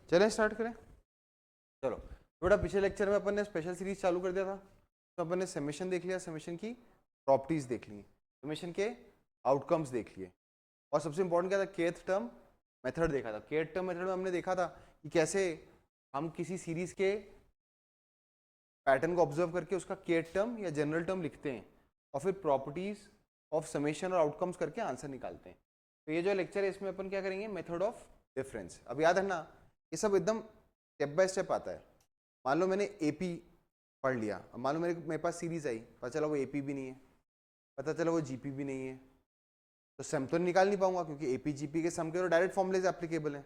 चलें स्टार्ट करें। चलो बेटा, पिछले लेक्चर में अपन ने स्पेशल सीरीज चालू कर दिया था, तो अपन ने समेशन देख लिया, समेशन की प्रॉपर्टीज देख ली, समेशन के आउटकम्स देख लिए, और सबसे इंपॉर्टेंट क्या था, केथ टर्म मेथड देखा था। केथ टर्म मेथड में हमने देखा था कि कैसे हम किसी सीरीज के पैटर्न को ऑब्जर्व करके उसका केथ टर्म या जनरल टर्म लिखते हैं और फिर प्रॉपर्टीज ऑफ समेशन और आउटकम्स करके आंसर निकालते हैं। तो ये जो लेक्चर है इसमें अपन क्या करेंगे, मेथड ऑफ डिफरेंस। अब याद रखना ये सब एकदम स्टेप बाय स्टेप आता है। मान लो मैंने एपी पढ़ लिया, अब मान लो मेरे पास सीरीज आई, पता चला वो एपी भी नहीं है, पता चला वो जीपी भी नहीं है, तो सम तो निकाल नहीं पाऊंगा क्योंकि एपी जीपी के सम के तो डायरेक्ट फॉर्मूलेज एप्लीकेबल है।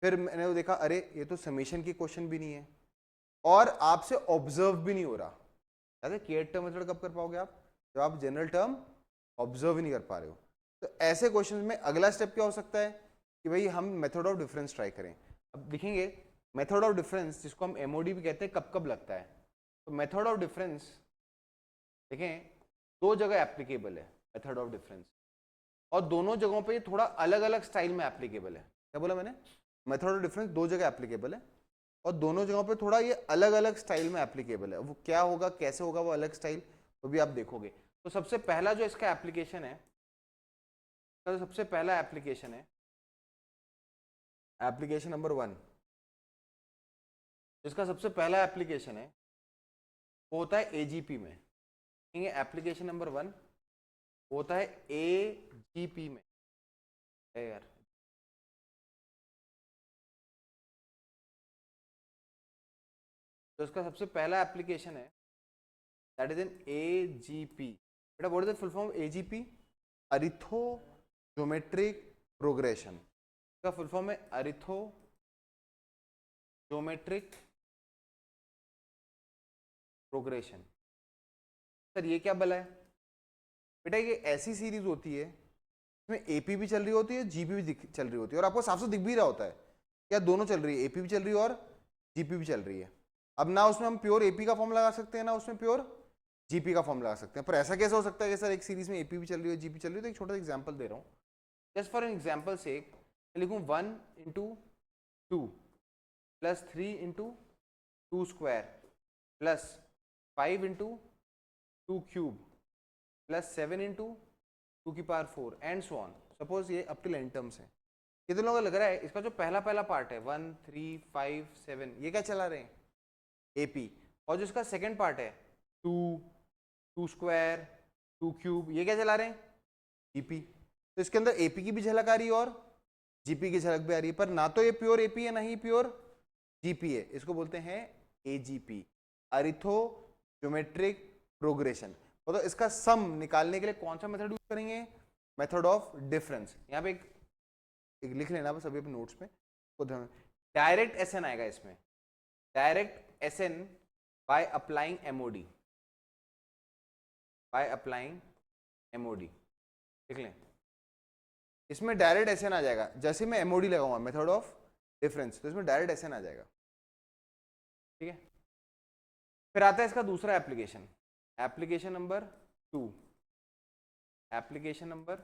फिर मैंने वो देखा, अरे ये तो समेशन की क्वेश्चन भी नहीं है और आपसे ऑब्जर्व भी नहीं हो रहा। याद है केथ टर्म मेथड कब कर पाओगे आप, जब आप जनरल टर्म ऑब्जर्व ही नहीं कर पा रहे हो। तो ऐसे क्वेश्चन में अगला स्टेप क्या हो सकता है कि भाई हम मेथड ऑफ डिफरेंस ट्राई करें। अब देखेंगे मेथड ऑफ डिफरेंस, जिसको हम एमओडी भी कहते हैं, कब कब लगता है। तो मेथड ऑफ डिफरेंस देखें, दो जगह एप्लीकेबल है मेथड ऑफ डिफरेंस, और दोनों जगहों पे थोड़ा अलग अलग स्टाइल में एप्लीकेबल है। क्या बोला मैंने, मेथड ऑफ डिफरेंस दो जगह एप्लीकेबल है और दोनों जगहों पे थोड़ा ये अलग अलग स्टाइल में एप्लीकेबल है। वो क्या होगा, कैसे होगा वो अलग स्टाइल, वो भी आप देखोगे। तो सबसे पहला जो इसका एप्लीकेशन है, तो सबसे पहला एप्लीकेशन है एप्लीकेशन नंबर 1। जिसका सबसे पहला एप्लीकेशन है वो होता है एजीपी में। एप्लीकेशन नंबर 1 होता है एजीपी में है यार। तो इसका सबसे पहला एप्लीकेशन है दैट इज एन एजीपी। बेटा what is the full form AGP, arithmo geometric progression. इसका फुल फॉर्म है अरिथो ज्योमेट्रिक प्रोग्रेशन। सर ये क्या बला है बेटा, ये ऐसी सीरीज होती है इसमें एपी भी चल रही होती है, जीपी भी चल रही होती है, और आपको साफ साफ दिख भी रहा होता है क्या दोनों चल रही है, एपी भी चल रही है और जीपी भी चल रही है। अब ना उसमें हम प्योर एपी का फॉर्म लगा सकते हैं ना उसमें प्योर जीपी का फॉर्म लगा सकते हैं। पर ऐसा कैसे हो सकता है कि सर एक सीरीज में एपी भी चल रही है जीपी चल रही है। तो एक छोटा सा एग्जांपल दे रहा हूँ, जस्ट फॉर एन एग्जांपल से लिखूँ 1 into 2 plus 3 into 2 square plus 5 into 2 cube plus 7 into 2 की power 4 and so on. Suppose ये अप टिल एन टर्म्स है। कितने लोगों को लग रहा है इसका जो पहला पहला पार्ट है 1 3 5 7 ये क्या चला रहे हैं, एपी, और जो इसका सेकंड पार्ट है 2 2 स्क्वायर 2 क्यूब ये क्या चला रहे हैं, जीपी। तो इसके अंदर एपी की भी झलक आ रही है और जीपी की झलक भी आ रही है, पर ना तो ये प्योर एपी है ना ही प्योर जीपी है। इसको बोलते हैं एजीपी, अरिथो ज्योमेट्रिक प्रोग्रेशन। तो इसका सम निकालने के लिए कौन सा मेथड यूज करेंगे, मेथड ऑफ डिफरेंस। यहाँ पे एक लिख लेना बस अभी अपने नोट्स में, डायरेक्ट एसएन आएगा इसमें, direct SN by applying MOD, by applying MOD लिख लें। इसमें डायरेक्ट एसएन आ जाएगा, जैसे मैं एमओडी लगाऊंगा मेथड ऑफ डिफरेंस, तो इसमें डायरेक्ट एसएन आ जाएगा। ठीक है, फिर आता है इसका दूसरा application, application number 2, application number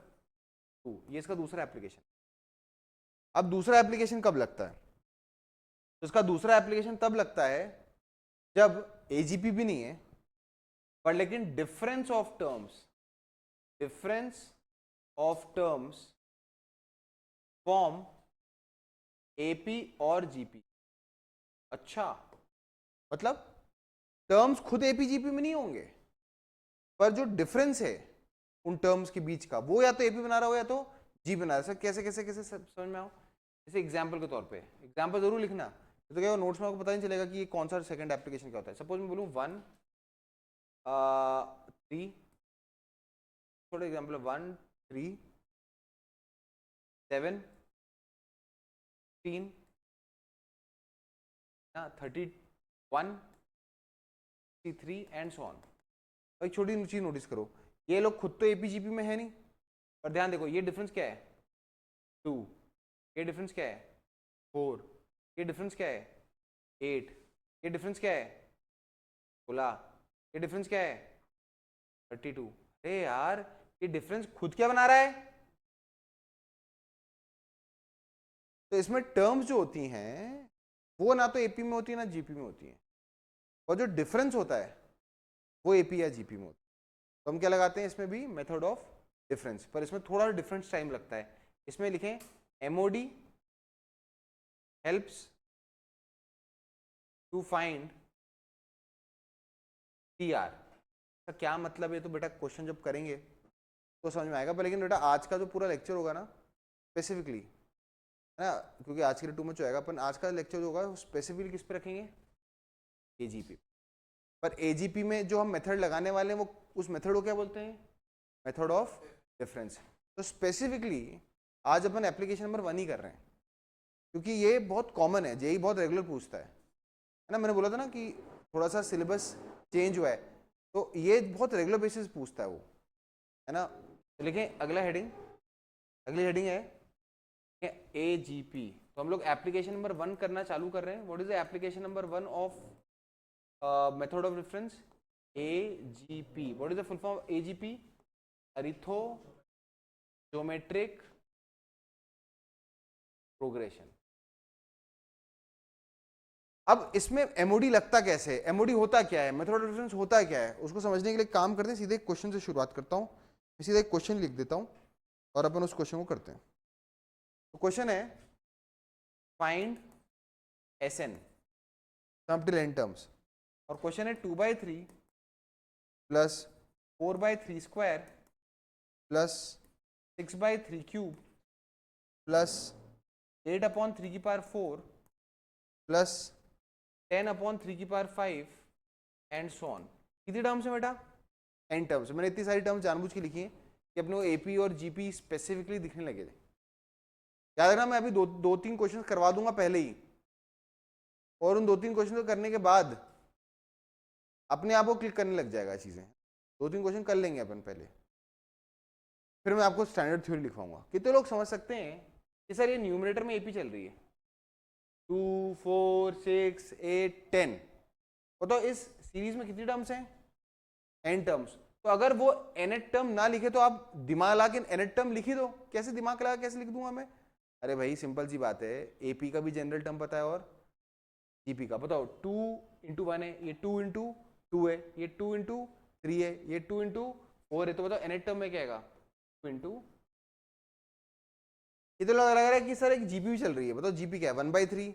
2, ये इसका दूसरा एप्लीकेशन। अब दूसरा एप्लीकेशन कब लगता है, तो इसका दूसरा एप्लीकेशन तब लगता है जब एजीपी भी नहीं है, पर लेकिन difference of terms, difference of terms form AP और जीपी। अच्छा, मतलब टर्म्स खुद एपी जीपी में नहीं होंगे, पर जो डिफरेंस है उन टर्म्स के बीच का वो या तो एपी बना रहा हो या तो जी बना रहा है। सर कैसे कैसे कैसे समझ में आओ, जैसे एग्जाम्पल के तौर पे, एग्जाम्पल जरूर लिखना, तो क्या नोट्स में आपको पता नहीं चलेगा कि ये कौन सा सेकंड एप्लीकेशन क्या होता है। सपोज मैं बोलूँ 1 3, थोड़ा एग्जाम्पल 1 3 7 3 31 3 एंड सो ऑन। एक छोटी चीज नोटिस करो, ये लोग खुद तो एपीजीपी में है नहीं, पर ध्यान देखो ये डिफरेंस क्या है 2, ये डिफरेंस क्या है 4, ये डिफरेंस क्या है 8, ये डिफरेंस क्या है 16, ये डिफरेंस क्या है 32। अरे यार ये डिफरेंस खुद क्या बना रहा है, तो इसमें टर्म्स जो होती हैं वो ना तो एपी में होती है ना जीपी में होती है, और जो डिफरेंस होता है वो एपी या जीपी में होता है। तो हम क्या लगाते हैं इसमें भी, मेथड ऑफ डिफरेंस, पर इसमें थोड़ा डिफरेंस टाइम लगता है। इसमें लिखें MOD helps to find TR. का क्या मतलब है, तो बेटा क्वेश्चन जब करेंगे तो समझ में आएगा। पर लेकिन बेटा आज का जो पूरा लेक्चर होगा ना स्पेसिफिकली, है ना, क्योंकि आज के लिए टू मच होएगा, अपन आज का लेक्चर जो होगा स्पेसिफिकली किस पे रखेंगे, एजीपी। पर एजीपी में जो हम मेथड लगाने वाले हैं वो उस मेथड को क्या बोलते हैं, मेथड ऑफ डिफरेंस। तो स्पेसिफिकली आज अपन एप्लीकेशन नंबर 1 ही कर रहे हैं, क्योंकि ये बहुत कॉमन है, जेई बहुत रेगुलर पूछता है ना। मैंने बोला था ना कि थोड़ा सा सिलेबस चेंज हुआ है, तो ये बहुत रेगुलर बेसिस पूछता है वो, है ना। तो लिखें अगला हेडिंग, अगली हेडिंग है एजीपी। तो हम लोग एप्लीकेशन नंबर 1 करना चालू कर रहे हैं। What is the application number 1 of method of difference, AGP. What is the full form of AGP, arithmo geometric progression. अब इसमें एमओडी लगता कैसे है, एमओडी होता क्या है, मेथड ऑफ डिफरेंस होता क्या है, उसको समझने के लिए काम करते हैं। सीधे क्वेश्चन से शुरुआत करता हूं, सीधा एक क्वेश्चन लिख देता हूं और अपन उस क्वेश्चन को करते हैं। तो क्वेश्चन है फाइंड एसएन सम टिल एन टर्म्स, और क्वेश्चन है 2/3 plus 4/3 square plus 6/3 cube plus 8/3 plus 10/3 and so on. कितनी टर्म्स है बेटा, एन टर्म्स। मैंने इतनी सारी टर्म्स जानबूझ के लिखी है कि अपने को एपी और जीपी स्पेसिफिकली दिखने लगे थे। याद रखना, मैं अभी दो तीन क्वेश्चन करवा दूंगा पहले ही, और उन 2-3 क्वेश्चन को करने के बाद अपने आप को क्लिक करने लग जाएगा चीजें। 2-3 क्वेश्चन कर लेंगे अपन पहले, फिर मैं आपको स्टैंडर्ड थ्योरी लिखवाऊंगा। कितने लोग समझ सकते हैं कि सर ये न्यूमरेटर में एपी चल रही है, 2, 4, 6, 8, 10, बताओ इस सीरीज में कितनी टर्म्स हैं, एन टर्म्स। तो अगर वो एनेट टर्म ना लिखे तो आप दिमाग ला के एनेट टर्म लिख ही दो। कैसे दिमाग लगा कैसे लिख दूंगा मैं, अरे भाई सिंपल सी बात है, एपी का भी जनरल टर्म पता है और जीपी का। बताओ 2 × 1 है, ये 2 × 2 है, ये 2 × 3 है, ये 2 × 4 है। तो बताओ एनेट टर्म में क्या आएगा, 2 × ये तो लग रहा है कि सर एक जीपी भी चल रही है। बताओ जीपी क्या है, 1/3,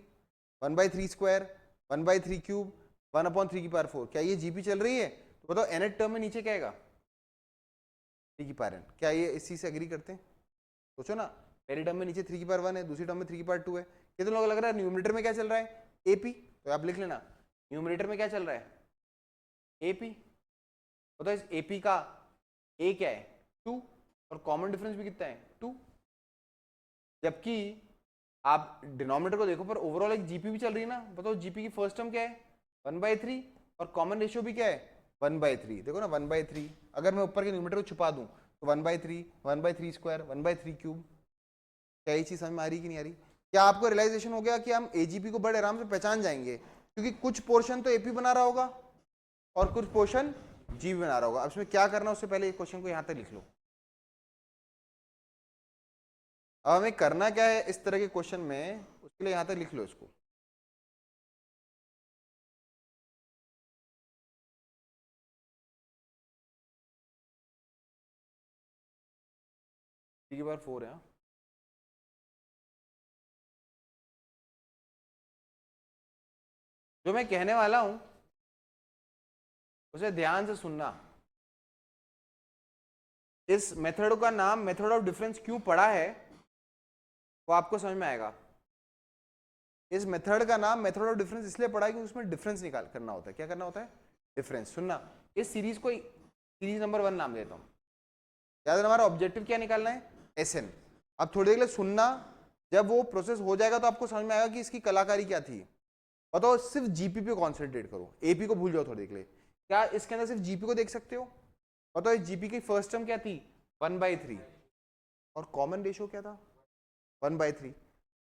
1/3 स्क्वायर, 1/3 क्यूब, 1/3 क्या ये जीपी चल रही है। तो बताओ एनेट टर्म में नीचे क्या आएगा, 3 क्या ये इस चीज से एग्री करते हैं, सोचो ना। पहली टर्म में नीचे 3 है, दूसरी टर्म में 3 है। कितने लोग लग रहा है न्यूमरेटर में क्या चल रहा है, एपी। तो आप लिख लेना न्यूमरेटर में क्या चल रहा है, एपी। बताओ इस एपी का ए क्या है, 2, और कॉमन डिफरेंस भी कितना है, 2। जबकि आप डिनोमिनेटर को देखो पर ओवरऑल एक जीपी भी चल रही है ना। बताओ जीपी की फर्स्ट टर्म क्या है, 1/3, और कॉमन रेशियो भी क्या है, 1/3। देखो ना 1/3, अगर मैं ऊपर के न्यूमरेटर को छुपा दूं तो 1/3, 1/3 स्क्वायर, 1/3 क्यूब। क्या ये चीज समझ में आ रही कि नहीं आ रही। क्या आपको रियलाइजेशन हो गया कि हम एजीपी को बड़े आराम से पहचान जाएंगे, क्योंकि कुछ पोर्शन तो एपी बना रहा होगा और कुछ पोर्शन जीपी बना रहा होगा। अब इसमें क्या करना, उससे पहले क्वेश्चन को यहां तक लिख लो। अब हमें करना क्या है इस तरह के क्वेश्चन में, उसके लिए यहां तक लिख लो इसको। की बार 4 है, जो मैं कहने वाला हूं उसे ध्यान से सुनना। इस मेथड का नाम मेथड ऑफ डिफरेंस क्यों पड़ा है वो आपको समझ में आएगा। इस मेथड का नाम मेथड ऑफ डिफरेंस इसलिए पड़ा है क्योंकि उसमें डिफरेंस निकाल करना होता है। क्या करना होता है, डिफरेंस। सुनना, इस सीरीज को सीरीज नंबर 1 नाम देता हूं। याद है हमारा ऑब्जेक्टिव क्या निकालना है, एसएन। अब थोड़ी देर के लिए सुनना, जब वो प्रोसेस हो जाएगा तो आपको समझ में आएगा कि इसकी कलाकारी क्या थी। बताओ सिर्फ जीपी पे कॉन्सेंट्रेट करो, एपी को भूल जाओ थोड़ी देर के लिए। क्या इसके अंदर सिर्फ जीपी को देख सकते हो। बताओ इस जीपी की फर्स्ट टर्म क्या थी, 1/3, और कॉमन रेशियो क्या था, 1/3।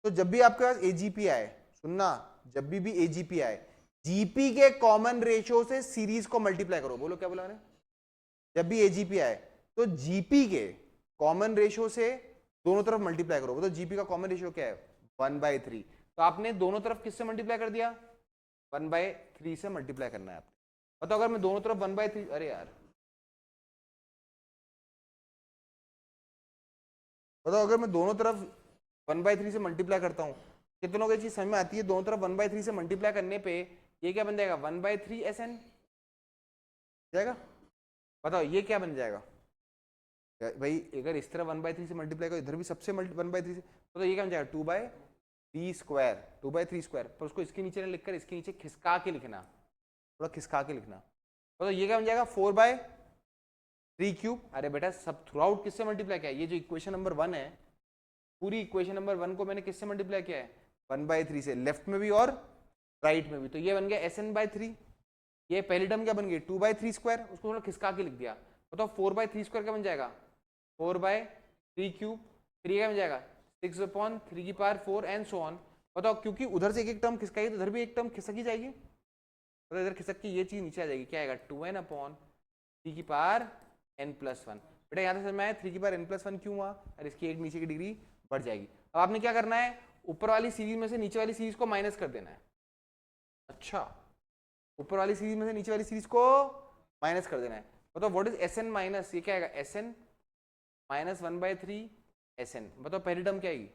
तो जब भी आपके पास एजीपी आए, सुनना, जब भी एजीपी आए, जीपी के कॉमन रेशियो से सीरीज को मल्टीप्लाई करो। बोलो क्या बोला मैंने, जब भी एजीपी आए तो जीपी के कॉमन रेशियो से दोनों तरफ मल्टीप्लाई करो। तो जीपी का कॉमन रेशियो क्या है, 1/3। तो आपने दोनों तरफ किससे मल्टीप्लाई कर दिया? 1/3 से मल्टीप्लाई करना है आपने। बताओ अगर मैं दोनों तरफ 1/3, अरे यार बताओ अगर मैं दोनों तरफ 1/3 से मल्टीप्लाई करता हूँ, कितनों की चीज समझ में आती है? दोनों तरफ 1/3 से मल्टीप्लाई करने पे ये क्या बन जाएगा? 1/3 SN जाएगा। बताओ ये क्या बन जाएगा भाई? अगर इस तरह 1/3 से मल्टीप्लाई करो, इधर भी सबसे 1/3 से, तो ये क्या बन जाएगा? 2/3 स्क्वायर, 2/3 स्क्वायर। पर उसको इसके नीचे ना लिखकर इसके नीचे खिसका के लिखना, थोड़ा खिसका के लिखना। तो ये क्या बन जाएगा? 4/3 क्यूब। अरे बेटा सब थ्रू आउट किससे मल्टीप्लाई किया है? ये जो इक्वेशन नंबर 1 है, पूरी इक्वेशन नंबर 1 को मैंने किससे मल्टीप्लाई किया है? 1/3 से, लेफ्ट में भी और राइट में भी। तो ये बन गया SN/3। ये पहली टर्म क्या बन गई? 2/3 स्क्वायर, उसको थोड़ा खिसका के लिख दिया। बताओ 4/3 स्क्वायर क्या बन जाएगा? 4/3 क्यूब। फिर ये क्या बन जाएगा? 6/3 एंड सो ऑन। बताओ क्योंकि उधर से एक एक टर्म खिसकाई तो इधर भी एक टर्म खिसकी जाएगी, तो इधर खिसक के ये चीज नीचे आ जाएगी। क्या आएगा? 2n/3n+1। बेटा यहाँ से समझ में आया 3n+1 क्यों हुआ? और इसकी एक नीचे की डिग्री बढ़ जाएगी। अब आपने क्या करना है? ऊपर वाली सीरीज में से नीचे वाली सीरीज को माइनस कर देना है। अच्छा, ऊपर वाली सीरीज में से नीचे वाली सीरीज को माइनस कर देना है। बताओ व्हाट इज SN माइनस, ये क्या आएगा? SN minus 1/3 SN। बताओ पहली टर्म क्या आएगी?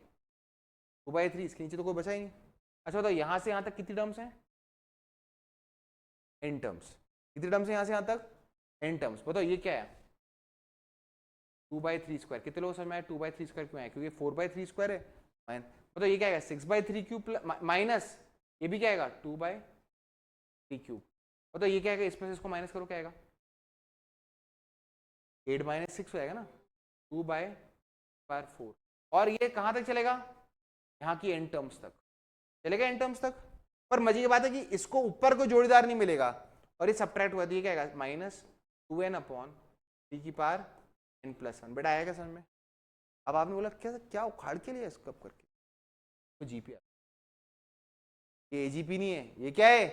2/3, इसके नीचे तो कोई बचा ही नहीं। अच्छा बताओ यहाँ से यहाँ तक कितनी टर्म्स हैं? n terms. कितनी टर्म्स है यहाँ से यहाँ तक? n terms. बताओ ये क्या है? 2/3 स्क्वायर। कितने लोग समझ में आया 2/3 स्क्वायर क्यों आया? क्योंकि 4/3 स्क्वायर है। बताओ ये क्या आएगा? 6/3 क्यूब माइनस ये भी क्या आएगा? 2/3 क्यूब। बताओ ये क्या आएगा? इसमें से इसको माइनस करो, क्या आएगा? 8 - 6 हो जाएगा ना, 2/4। और ये कहाँ तक चलेगा? यहाँ की n टर्म्स तक चलेगा, n टर्म्स तक। पर मजे की बात है कि इसको ऊपर कोई जोड़ीदार नहीं मिलेगा और ये सबट्रैक्ट हुआ, तो ये क्या आएगा? -2n/n+1। बेटा आएगा समझ में? अब आपने बोला क्या क्या उखाड़ के लिया इसको करके? तो जीपी, ये एजीपी नहीं है, ये क्या है?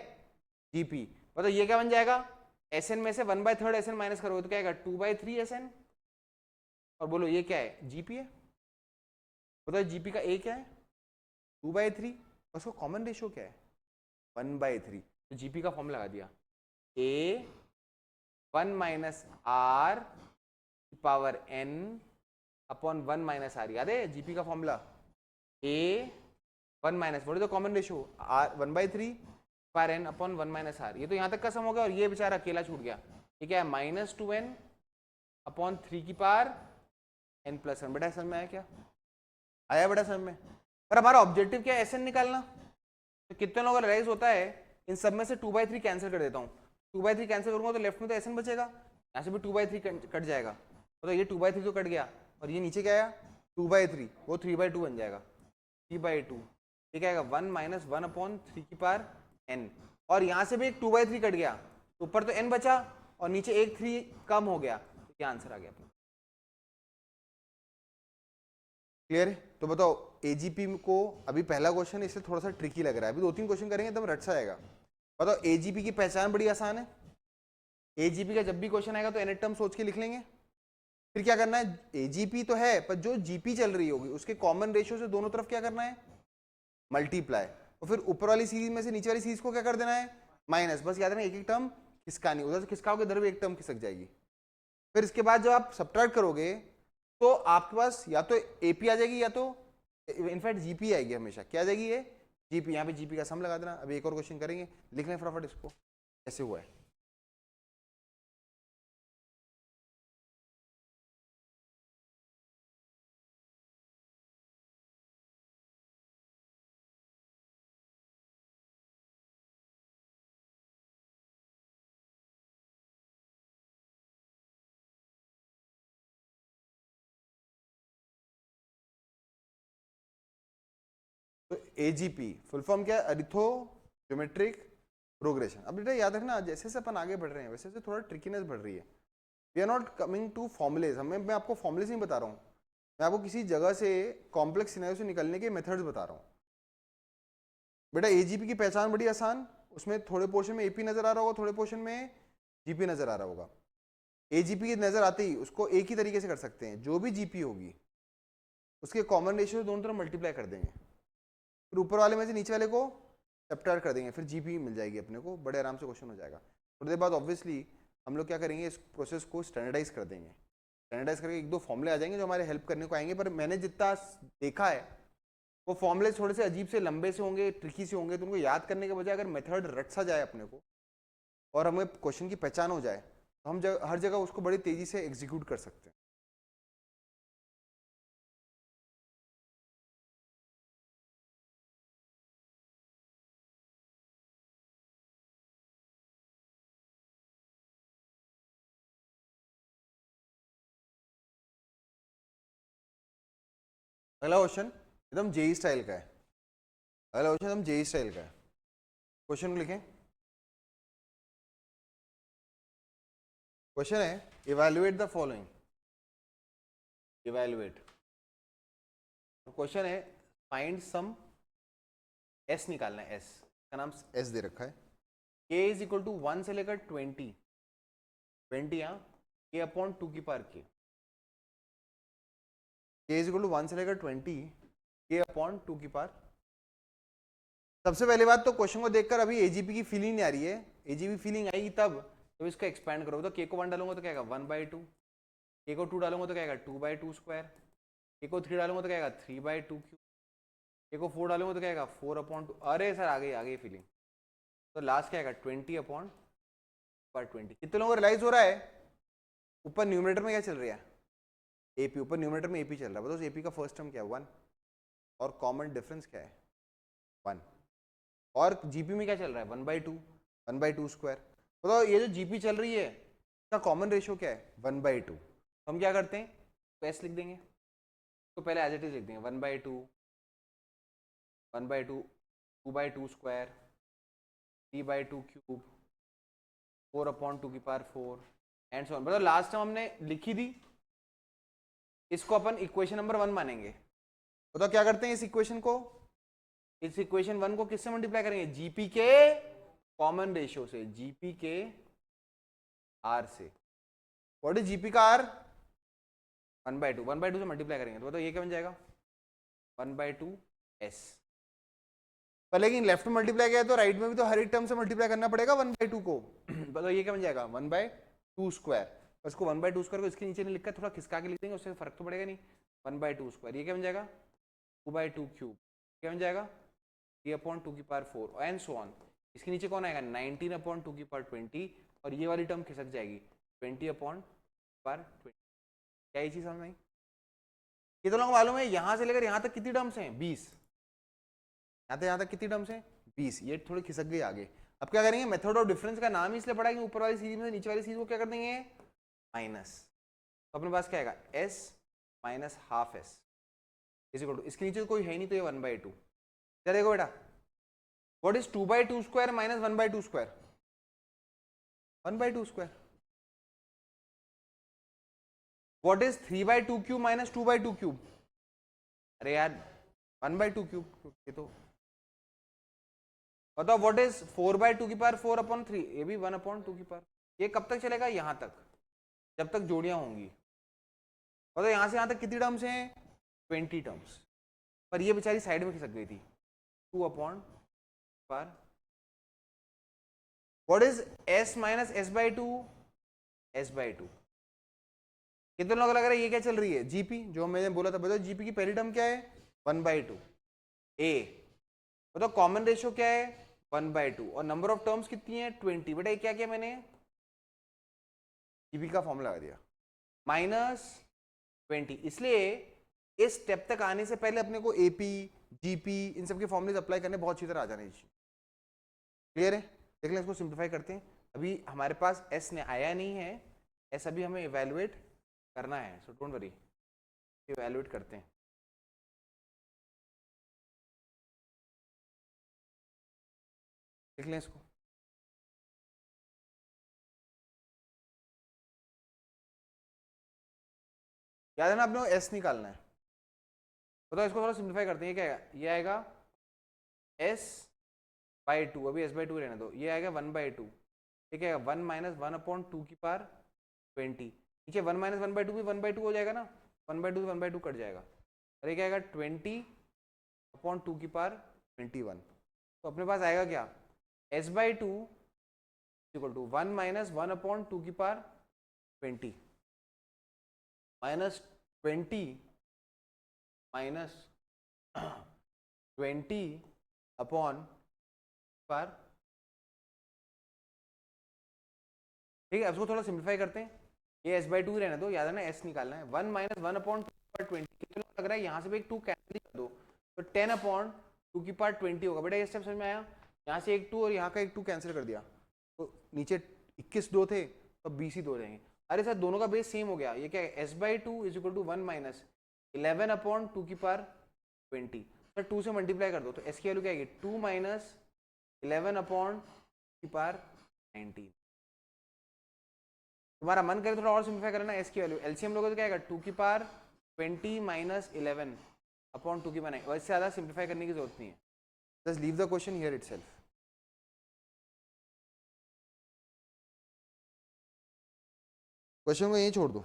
जीपी। बताओ ये क्या बन जाएगा? SN में से 1/3 SN माइनस करोगे तो क्या आएगा? 2/3 SN। और बोलो ये क्या है? जीपी है। बताओ जीपी का ए क्या है? 2/3। उसको कॉमन रेशियो क्या है? 1/3। तो जीपी का फॉर्म लगा दिया, A 1 - R power n upon 1 - R। याद है जीपी का फॉर्मूला? A 1 - बोले तो common ratio R 1/3 power n upon 1 - R। ये तो यहाँ तक का सम हो गया और ये बेचारा अकेला छूट गया। ये क्या है? -2n upon 3n+1। बेटा समझ में आया क्या? आया बेटा समझ में? पर हमारा ऑब्जेक्टिव क्या है? SN निकालना। तो कितने लोगों को रियलाइज होता है इन सब में से 2/3 कैंसिल कर देता हूँ। 2/3 कैंसिल करूंगा तो लेफ्ट में तो SN बचेगा, यहाँ से भी 2/3 कट जाएगा। तो ये 2/3 तो कट गया और ये नीचे क्या आया? 2/3, वो 3/2 बन जाएगा। 3/2 ये क्या आएगा? 1 - 1/3 और यहाँ से भी एक 2/3 कट गया, तो ऊपर तो n बचा और नीचे एक 3 कम हो गया, तो क्या आंसर आ गया अपना? क्लियर है? तो बताओ एजीपी को, अभी पहला क्वेश्चन इससे थोड़ा सा ट्रिकी लग रहा है, अभी 2-3 क्वेश्चन करेंगे तब रट सा आएगा। बताओ एजीपी की पहचान बड़ी आसान है। एजीपी का जब भी क्वेश्चन आएगा तो एनएट टर्म सोच के लिख लेंगे। फिर क्या करना है? एजीपी तो है पर जो जीपी चल रही होगी उसके कॉमन रेशियो से दोनों तरफ क्या करना है? मल्टीप्लाई। और फिर ऊपर वाली सीरीज में से नीचे वाली सीरीज को क्या कर देना है? माइनस। बस याद रखना एक एक टर्म खिसकानी, उधर से खिसकाओगे इधर भी एक टर्म खिसक जाएगी। फिर इसके बाद जब आप सब्ट्रैक्ट करोगे तो आपके पास या तो एपी आ जाएगी या तो इनफैक्ट जीपी आएगी। हमेशा क्या आ जाएगी? ये जीपी। यहाँ पे जीपी का सम लगा देना। अभी एक और क्वेश्चन करेंगे, लिख लें फटाफट इसको कैसे हुआ है। तो एजीपी फुल फॉर्म क्या है? Arithmo geometric progression. अब बेटा याद रखना जैसे जैसे अपन आगे बढ़ रहे हैं वैसे वैसे थोड़ा ट्रिकीनेस बढ़ रही है। We are not coming to formulas. मैं आपको फॉर्मुलेज नहीं बता रहा हूँ, मैं आपको किसी जगह से कॉम्प्लेक्स सिनेरियो से निकलने के मेथड्स बता रहा हूँ। बेटा एजीपी की पहचान बड़ी आसान, उसमें थोड़े पोर्शन में एपी नजर आ रहा होगा, थोड़े पोर्शन में जीपी नजर आ रहा होगा। एजीपी की नजर आते ही उसको एक ही तरीके से कर सकते हैं, जो भी जीपी होगी उसके कॉमन रेशियो दोनों तरफ मल्टीप्लाई कर देंगे। फिर ऊपर वाले में से नीचे वाले को सब्ट्रैक्ट कर देंगे, फिर जीपी मिल जाएगी अपने को, बड़े आराम से क्वेश्चन हो जाएगा। थोड़ी देर बाद ऑब्वियसली हम लोग क्या करेंगे, इस प्रोसेस को स्टैंडर्डाइज कर देंगे। स्टैंडर्डाइज करके एक दो फॉर्मूले आ जाएंगे जो हमारे हेल्प करने को आएंगे, पर मैंने जितना देखा है वो फॉर्मूले थोड़े से अजीब से लंबे से होंगे, ट्रिकी से होंगे, तो उनको याद करने के बजाय अगर मेथड रट सा जाए अपने को और हमें क्वेश्चन की पहचान हो जाए तो हम हर जगह उसको बड़ी तेजी से एग्जीक्यूट कर सकते हैं। अगला क्वेश्चन एकदम जेई स्टाइल का है। अगला क्वेश्चन एकदम जेई स्टाइल का है। क्वेश्चन लिखें। क्वेश्चन है evaluate the following. Evaluate question है फाइंड सम, एस निकालना है, एस का नाम एस दे रखा है। के इज इक्वल टू 1 से लेकर 20 यहाँ के अपॉन 2 की पावर के। के इज इक्वल टू 1 से लेकर 20 के अपॉन 2 की पावर। सबसे पहले बात तो क्वेश्चन को देखकर अभी एजीपी की फीलिंग नहीं आ रही है। एजीपी फीलिंग आएगी तब तो इसको एक्सपैंड करोगे, तो के को 1 डालूंगा तो क्या आएगा 1/2, के को 2 डालूंगा तो क्या आएगा 2/2 स्क्वायर, के को 3 डालूंगा तो क्या आएगा 3/2 क्यूब, के को 4 डालूंगा तो क्या आएगा 4/2। अरे सर आ गई फीलिंग। तो लास्ट क्या आएगा 20/20। कितने लोगों को रियलाइज हो रहा है ऊपर न्यूमरेटर में क्या चल रहा है, एपी। ऊपर न्यूमरेटर में एपी चल रहा है, बताओ एपी का फर्स्ट टर्म क्या है 1 और कॉमन डिफरेंस क्या है 1, और जीपी में क्या चल रहा है 1/2 स्क्वायर। बताओ ये जो जीपी चल रही है इसका कॉमन रेशियो क्या है 1/2। हम क्या करते हैं तो एस लिख देंगे, तो पहले एज इट इज लिख देंगे 1/2 2/2 स्क्वायर 3/2 क्यूब 4/2 की पावर 4 एंड सो ऑन। मतलब लास्ट टाइम हमने लिखी थी, इसको अपन इक्वेशन नंबर 1 मानेंगे। तो क्या करते हैं इस इक्वेशन को, इस इक्वेशन 1 को किससे मल्टीप्लाई करेंगे जीपी के कॉमन रेशियो से, जीपी के आर से। व्हाट इज जीपी का आर 1/2 से मल्टीप्लाई करेंगे तो ये क्या बन जाएगा 1/2 एस। पर लेकिन लेफ्ट में मल्टीप्लाई किया तो राइट में भी तो हर एक टर्म से मल्टीप्लाई करना पड़ेगा 1/2 को। तो ये क्या बन जाएगा 1/2 स्क्वायर। उसको 1/2 स्क्वायर को इसके नीचे नहीं लिखा, थोड़ा खिसका के लिख देंगे, उससे फर्क तो पड़ेगा नहीं। 1/2 स्क्वायर ये क्या बन जाएगा 2/2 क्यूब, क्या बन जाएगा 3/2 की पावर 4 एंड सो ऑन। इसके नीचे कौन आएगा 19/2 की पावर 20, और ये वाली टर्म खिसक जाएगी 20/20। क्या ये चीज समझ में आई? ये तो लोग मालूम है यहां से लेकर यहां तक कितनी टर्म्स हैं 20, यहाँ तक कितनी टर्म्स हैं 20। ये थोड़ी खिसक गई आगे। अब क्या करेंगे, मेथड ऑफ डिफरेंस का नाम ही इसलिए पड़ा है कि ऊपर वाली सीरीज में नीचे वाली सीरीज को क्या कर देंगे माइनस। तो अपने पास क्या आएगा s minus half S is equal to, इसके नीचे तो कोई है ही नहीं तो ये 1/2। क्या देखो बेटा what is 2/2 square minus 1/2 square 1/2 square. What is 3/2 cube minus 2/2 cube, अरे यार 1/2 क्यूब। ये तो बताओ व्हाट इज 4/2 की पावर 4/3, ये भी 1/2 की पावर। ये कब तक चलेगा यहां तक, जब तक जोड़ियां होंगी। बताओ यहां से यहां तक कितनी टर्म्स हैं 20 टर्म्स, पर ये बेचारी साइड में खिसक गई थी 2/पर। What is s minus s/2 s/2। कितने लोग लग रहा है ये क्या चल रही है जीपी, जो मैंने बोला था। बताओ जीपी की पहली टर्म क्या है 1/2 a। बताओ कॉमन रेशियो क्या है 1/2 और नंबर ऑफ टर्म्स कितनी है 20। बेटा ये क्या किया मैंने जीपी का फॉर्मूला लगा दिया -20। इसलिए इस स्टेप तक आने से पहले अपने को एपी जीपी इन सब के फॉर्मूले अप्लाई करने बहुत अच्छी तरह आ जाने चाहिए। क्लियर है? देख लें इसको सिंप्लीफाई करते हैं। अभी हमारे पास एस ने आया नहीं है, एस अभी हमें इवेलुएट करना है, सो डोंट वरी इवेलुएट करते हैं। देख लें इसको। याद है ना अपने को एस निकालना है। बताओ इसको थोड़ा सिंप्लीफाई करते हैं। ये क्या आएगा, ये आएगा s/2, अभी s/2 रहने दो। ये आएगा 1/2, ठीक है 1 माइनस 1/2 की पावर 20। नीचे 1 माइनस 1/2 भी 1/2 हो जाएगा ना, 1/2 से 1/2 कट जाएगा। और ये क्या आएगा 20/2 की पावर 21। तो अपने पास आएगा क्या, s/2 इक्वल टू 1 माइनस 1/2 की power 20 minus 20 minus 20 upon power. ठीक है, अब इसको थोड़ा सिंप्लीफाई करते हैं, ये s/2 रहने दो, याद है ना s निकालना है। 1 माइनस 1/2 कितना लग रहा है, यहाँ से भी एक 2 कैंसिल कर दो, तो 10/2 की पावर 20 होगा। बेटा ये स्टेप समझ में आया, यहाँ से एक 2 और यहाँ का एक 2 कैंसिल कर दिया, तो नीचे 21 2 थे तो 20 ही 2 रहेंगे। अरे सर दोनों का बेस सेम हो गया, ये क्या है, s/2 is equal to 1 minus 11/2 की पावर 20। सर 2 से मल्टीप्लाई कर दो, तो s की वैल्यू क्या आएगी, 2 माइनस 11/2 की पावर 19। तुम्हारा मन करे थोड़ा और सिंप्लीफाई करना, s की वैल्यू एलसीएम लोगे तो क्या आएगा, 2 की पावर 20 माइनस 11/2 की बनाए। वैसे ज़्यादा सिंप्लीफाई करने की जरूरत नहीं है, just leave the question here itself. Question को यहीं छोड़ दो।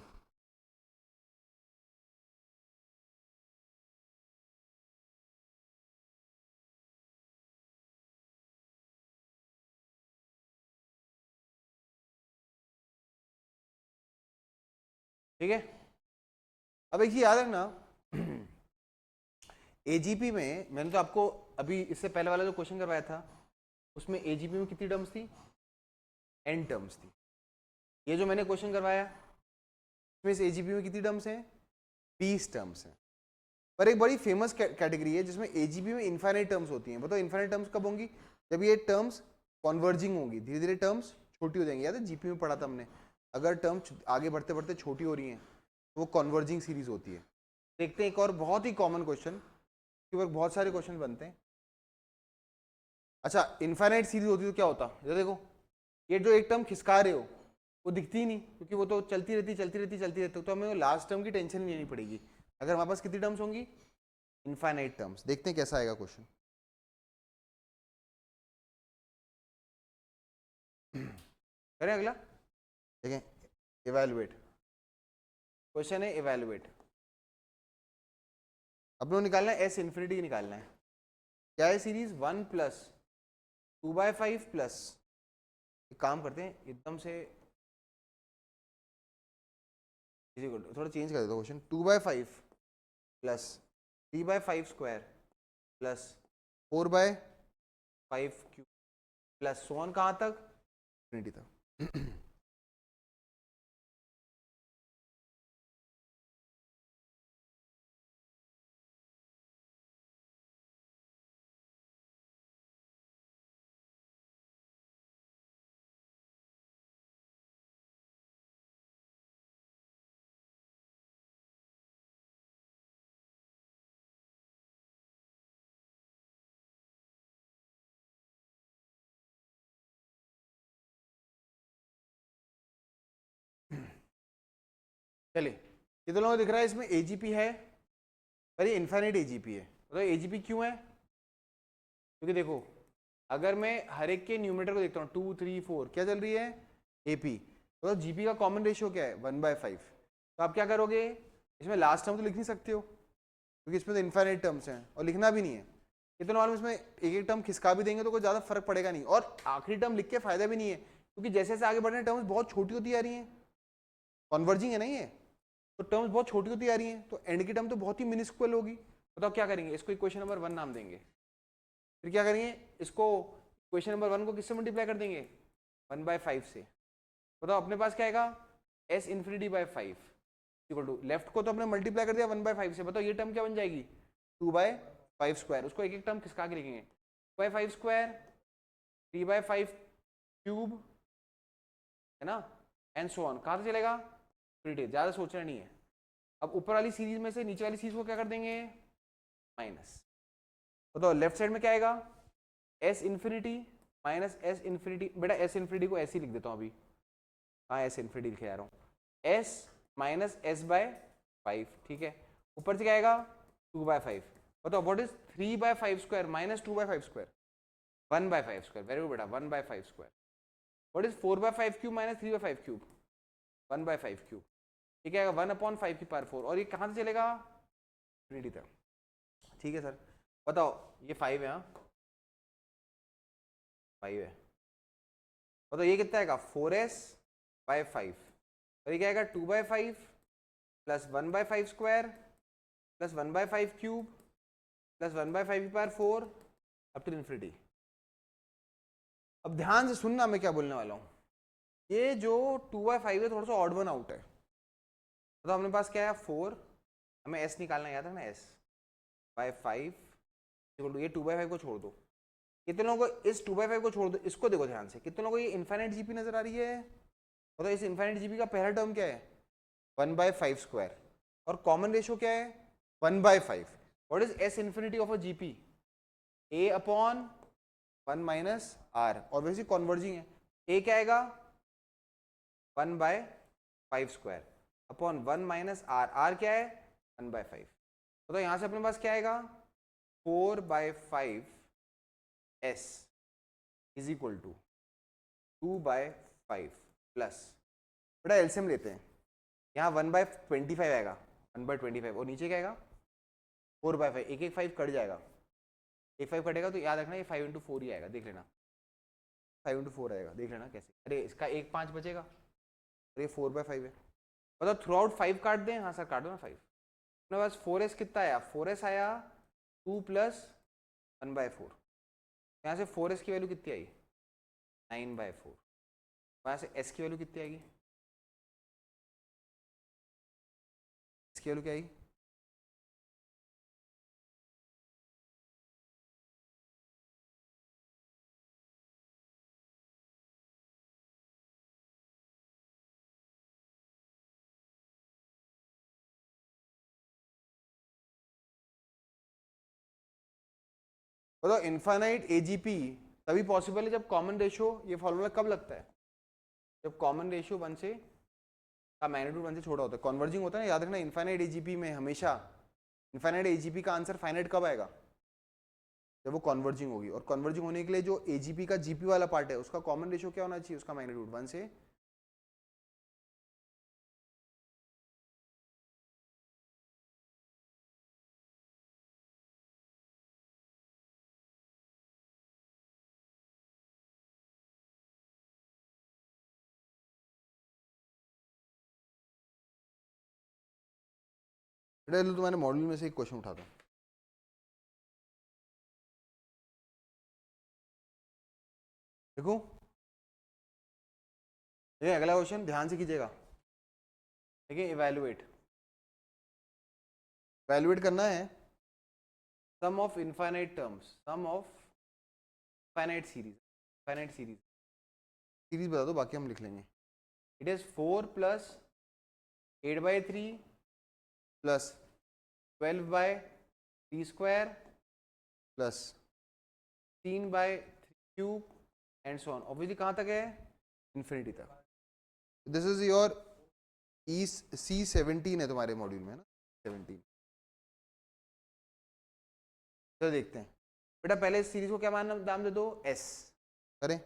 ठीक है, अब एक ही याद रखना, एजीपी में मैंने तो आपको अभी इससे पहले वाला जो क्वेश्चन करवाया था उसमें एजीपी में कितनी टर्म्स थी, n टर्म्स थी। ये जो मैंने क्वेश्चन करवाया इसमें इस एजीपी में कितनी टर्म्स हैं, 20 टर्म्स हैं। पर एक बड़ी फेमस कैटेगरी है जिसमें एजीपी में इनफाइनाइट टर्म्स होती हैं। बताओ इनफाइनाइट टर्म्स कब होंगी, जब ये टर्म्स कॉन्वर्जिंग होंगी, धीरे धीरे टर्म्स छोटी हो जाएंगी। याद है जीपी में पढ़ा था हमने, अगर टर्म्स आगे बढ़ते बढ़ते छोटी हो रही हैं तो वो कॉन्वर्जिंग सीरीज होती है। देखते हैं एक और बहुत ही कॉमन क्वेश्चन, इसके ऊपर बहुत सारे क्वेश्चन बनते हैं। अच्छा इनफाइनाइट सीरीज होती तो क्या होता, ये देखो, ये जो एक टर्म खिसका रहे हो वो दिखती ही नहीं, क्योंकि वो तो चलती रहती चलती रहती चलती रहती, तो हमें लास्ट टर्म की टेंशन नहीं लेनी पड़ेगी अगर हमारे पास कितनी टर्म्स होंगी, इनफाइनाइट टर्म्स। देखते हैं कैसा आएगा क्वेश्चन। करें अगला, देखें, इवैल्यूएट। क्वेश्चन है इवैल्यूएट, अपनों निकालना है एस इन्फिनिटी निकालना है। क्या है सीरीज, 1 प्लस 2/5 प्लस, एक काम करते हैं एकदम से थोड़ा चेंज कर देता हूँ question, 2/5 plus 3/5 square plus 4/5 cube plus so on कहाँ तक, इन्फिनिटी तक। चलिए कितने लोगों को दिख रहा है इसमें एजीपी है, पर ये इनफाइनाइट एजीपी है। तो एजीपी क्यों है, क्योंकि देखो अगर मैं हर एक के न्यूमरेटर को देखता हूँ 2 3 4 क्या चल रही है, एपी, तो जीपी का कॉमन रेशियो क्या है, 1/5। तो आप क्या करोगे, इसमें लास्ट टर्म तो लिख नहीं सकते हो क्योंकि इसमें तो इनफाइनाइट टर्म्स हैं और लिखना भी नहीं है। कितने मालूम इसमें एक एक टर्म खिसका भी देंगे तो कोई ज़्यादा फर्क पड़ेगा नहीं, और आखिरी टर्म लिख के फायदा भी नहीं है क्योंकि जैसे जैसे आगे बढ़ रहे हैं टर्म्स बहुत छोटी होती आ रही हैं, कॉन्वर्जिंग है नहीं है, तो टर्म्स बहुत छोटी होती आ रही हैं, तो एंड की टर्म तो बहुत ही मिनिस्क्यूल होगी। बताओ क्या करेंगे, इसको इक्वेशन नंबर 1 नाम देंगे, फिर क्या करेंगे, इसको इक्वेशन नंबर 1 को किससे मल्टीप्लाई कर देंगे, 1/5 से। बताओ अपने पास क्या आएगा, s infinity by 5 equal to, left को तो हमने मल्टीप्लाई कर दिया 1/5 से, बताओ ये टर्म क्या बन जाएगी, 2/5 स्क्वायर। उसको एक एक टर्म खिसका के लिखेंगे, 2/5 स्क्वायर, 3/5 क्यूब, है ना, एंड सो ऑन। कहाँ से चलेगा, इन्फिनिटी, ज़्यादा सोचना नहीं है। अब ऊपर वाली सीरीज में से नीचे वाली सीरीज को क्या कर देंगे, माइनस। तो लेफ्ट साइड में क्या आएगा, s infinity minus s infinity. बेटा s इन्फिनिटी को ऐसे ही लिख देता हूँ अभी, हाँ s इन्फिनिटी लिखे जा रहा हूँ, s माइनस s/5, ठीक है। ऊपर से क्या आएगा, 2/5। बताओ what is 3/5 square minus 2/5 square, 1/5 square. Very good बेटा, 1/5 square. What is 4/5 cube minus 3/5 cube, 1/5 cube. ये क्या आएगा, 1/5 की पावर 4, और ये कहाँ से चलेगा, इन्फिनिटी तक। ठीक है सर, बताओ ये 5 है, हाँ 5 है। तो ये कितना आएगा 4s/5 और ये क्या आएगा 2/5 plus 1/5 square plus 1/5 cube plus 1/5 up to infinity. अब ध्यान से सुनना मैं क्या बोलने वाला हूँ। ये जो 2/5 है थोड़ा सा ऑड वन आउट है। तो अपने पास क्या है 4, हमें s निकालना याद है ना, s/5 ये 2/5 को छोड़ दो। कितने लोगों को इस 2/5 को छोड़ दो, इसको देखो ध्यान से, कितने लोगों को ये इनफाइनाइट जीपी नजर आ रही है? तो इस इनफाइनाइट जीपी का पहला टर्म क्या है 1/5 स्क्वायर और कॉमन रेशियो क्या है 1/5। What is s infinity of a GP? a upon 1 minus r और वैसे कॉन्वर्जिंग है। a क्या आएगा 1/5 square upon 1 minus r, r क्या है 1/5। तो यहाँ से अपने पास क्या आएगा 4/5 s is equal to 2/5 plus, बेटा एलसीएम लेते हैं, यहाँ 1/25 आएगा 1/25 और नीचे क्या आएगा 4/5, एक 5 कट जाएगा, एक 5 कटेगा तो याद रखना ये 5 इंटू 4 ही आएगा, देख लेना 5 इंटू 4 आएगा, देख लेना कैसे। अरे इसका एक 5 बचेगा और ये 4/5 है। मतलब थ्रू आउट 5 काट दें, हाँ सर काट दो ना 5। अपने पास 4s कितना आया 4s आया 2 प्लस 1/4, यहाँ से 4s की वैल्यू कितनी आई 9/4, यहाँ से s की वैल्यू कितनी आएगी, इसकी वैल्यू क्या आएगी बताओ। इनफाइनाइट एजीपी तभी पॉसिबल है जब कॉमन रेशियो, ये फॉर्मूला कब लगता है जब कॉमन रेशियो 1 से का मैग्नीट्यूड 1 से छोटा होता है, कन्वर्जिंग होता है ना, याद रखना इनफाइनाइट एजीपी में हमेशा इनफाइनाइट एजीपी का आंसर फाइनाइट कब आएगा जब वो कन्वर्जिंग होगी। और कन्वर्जिंग होने के लिए जो एजीपी का जीपी वाला पार्ट है उसका कॉमन रेशियो क्या होना चाहिए, उसका मैग्नीट्यूड 1 से तुम्हारे मॉडल में से एक क्वेश्चन उठाता हूँ। देखो ये अगला क्वेश्चन ध्यान से कीजिएगा, देखिए इवैल्यूएट करना है sum of infinite terms, sum of finite series बता दो बाकी हम लिख लेंगे। It is 4 plus 8/3 plus 12/3 square plus 3/3 cube and so on. Obviously कहाँ तक है इन्फिनिटी तक। दिस इज योर C17 है तुम्हारे मॉड्यूल में ना 17। चलो देखते हैं बेटा, पहले इस सीरीज को क्या नाम दे दो S करें,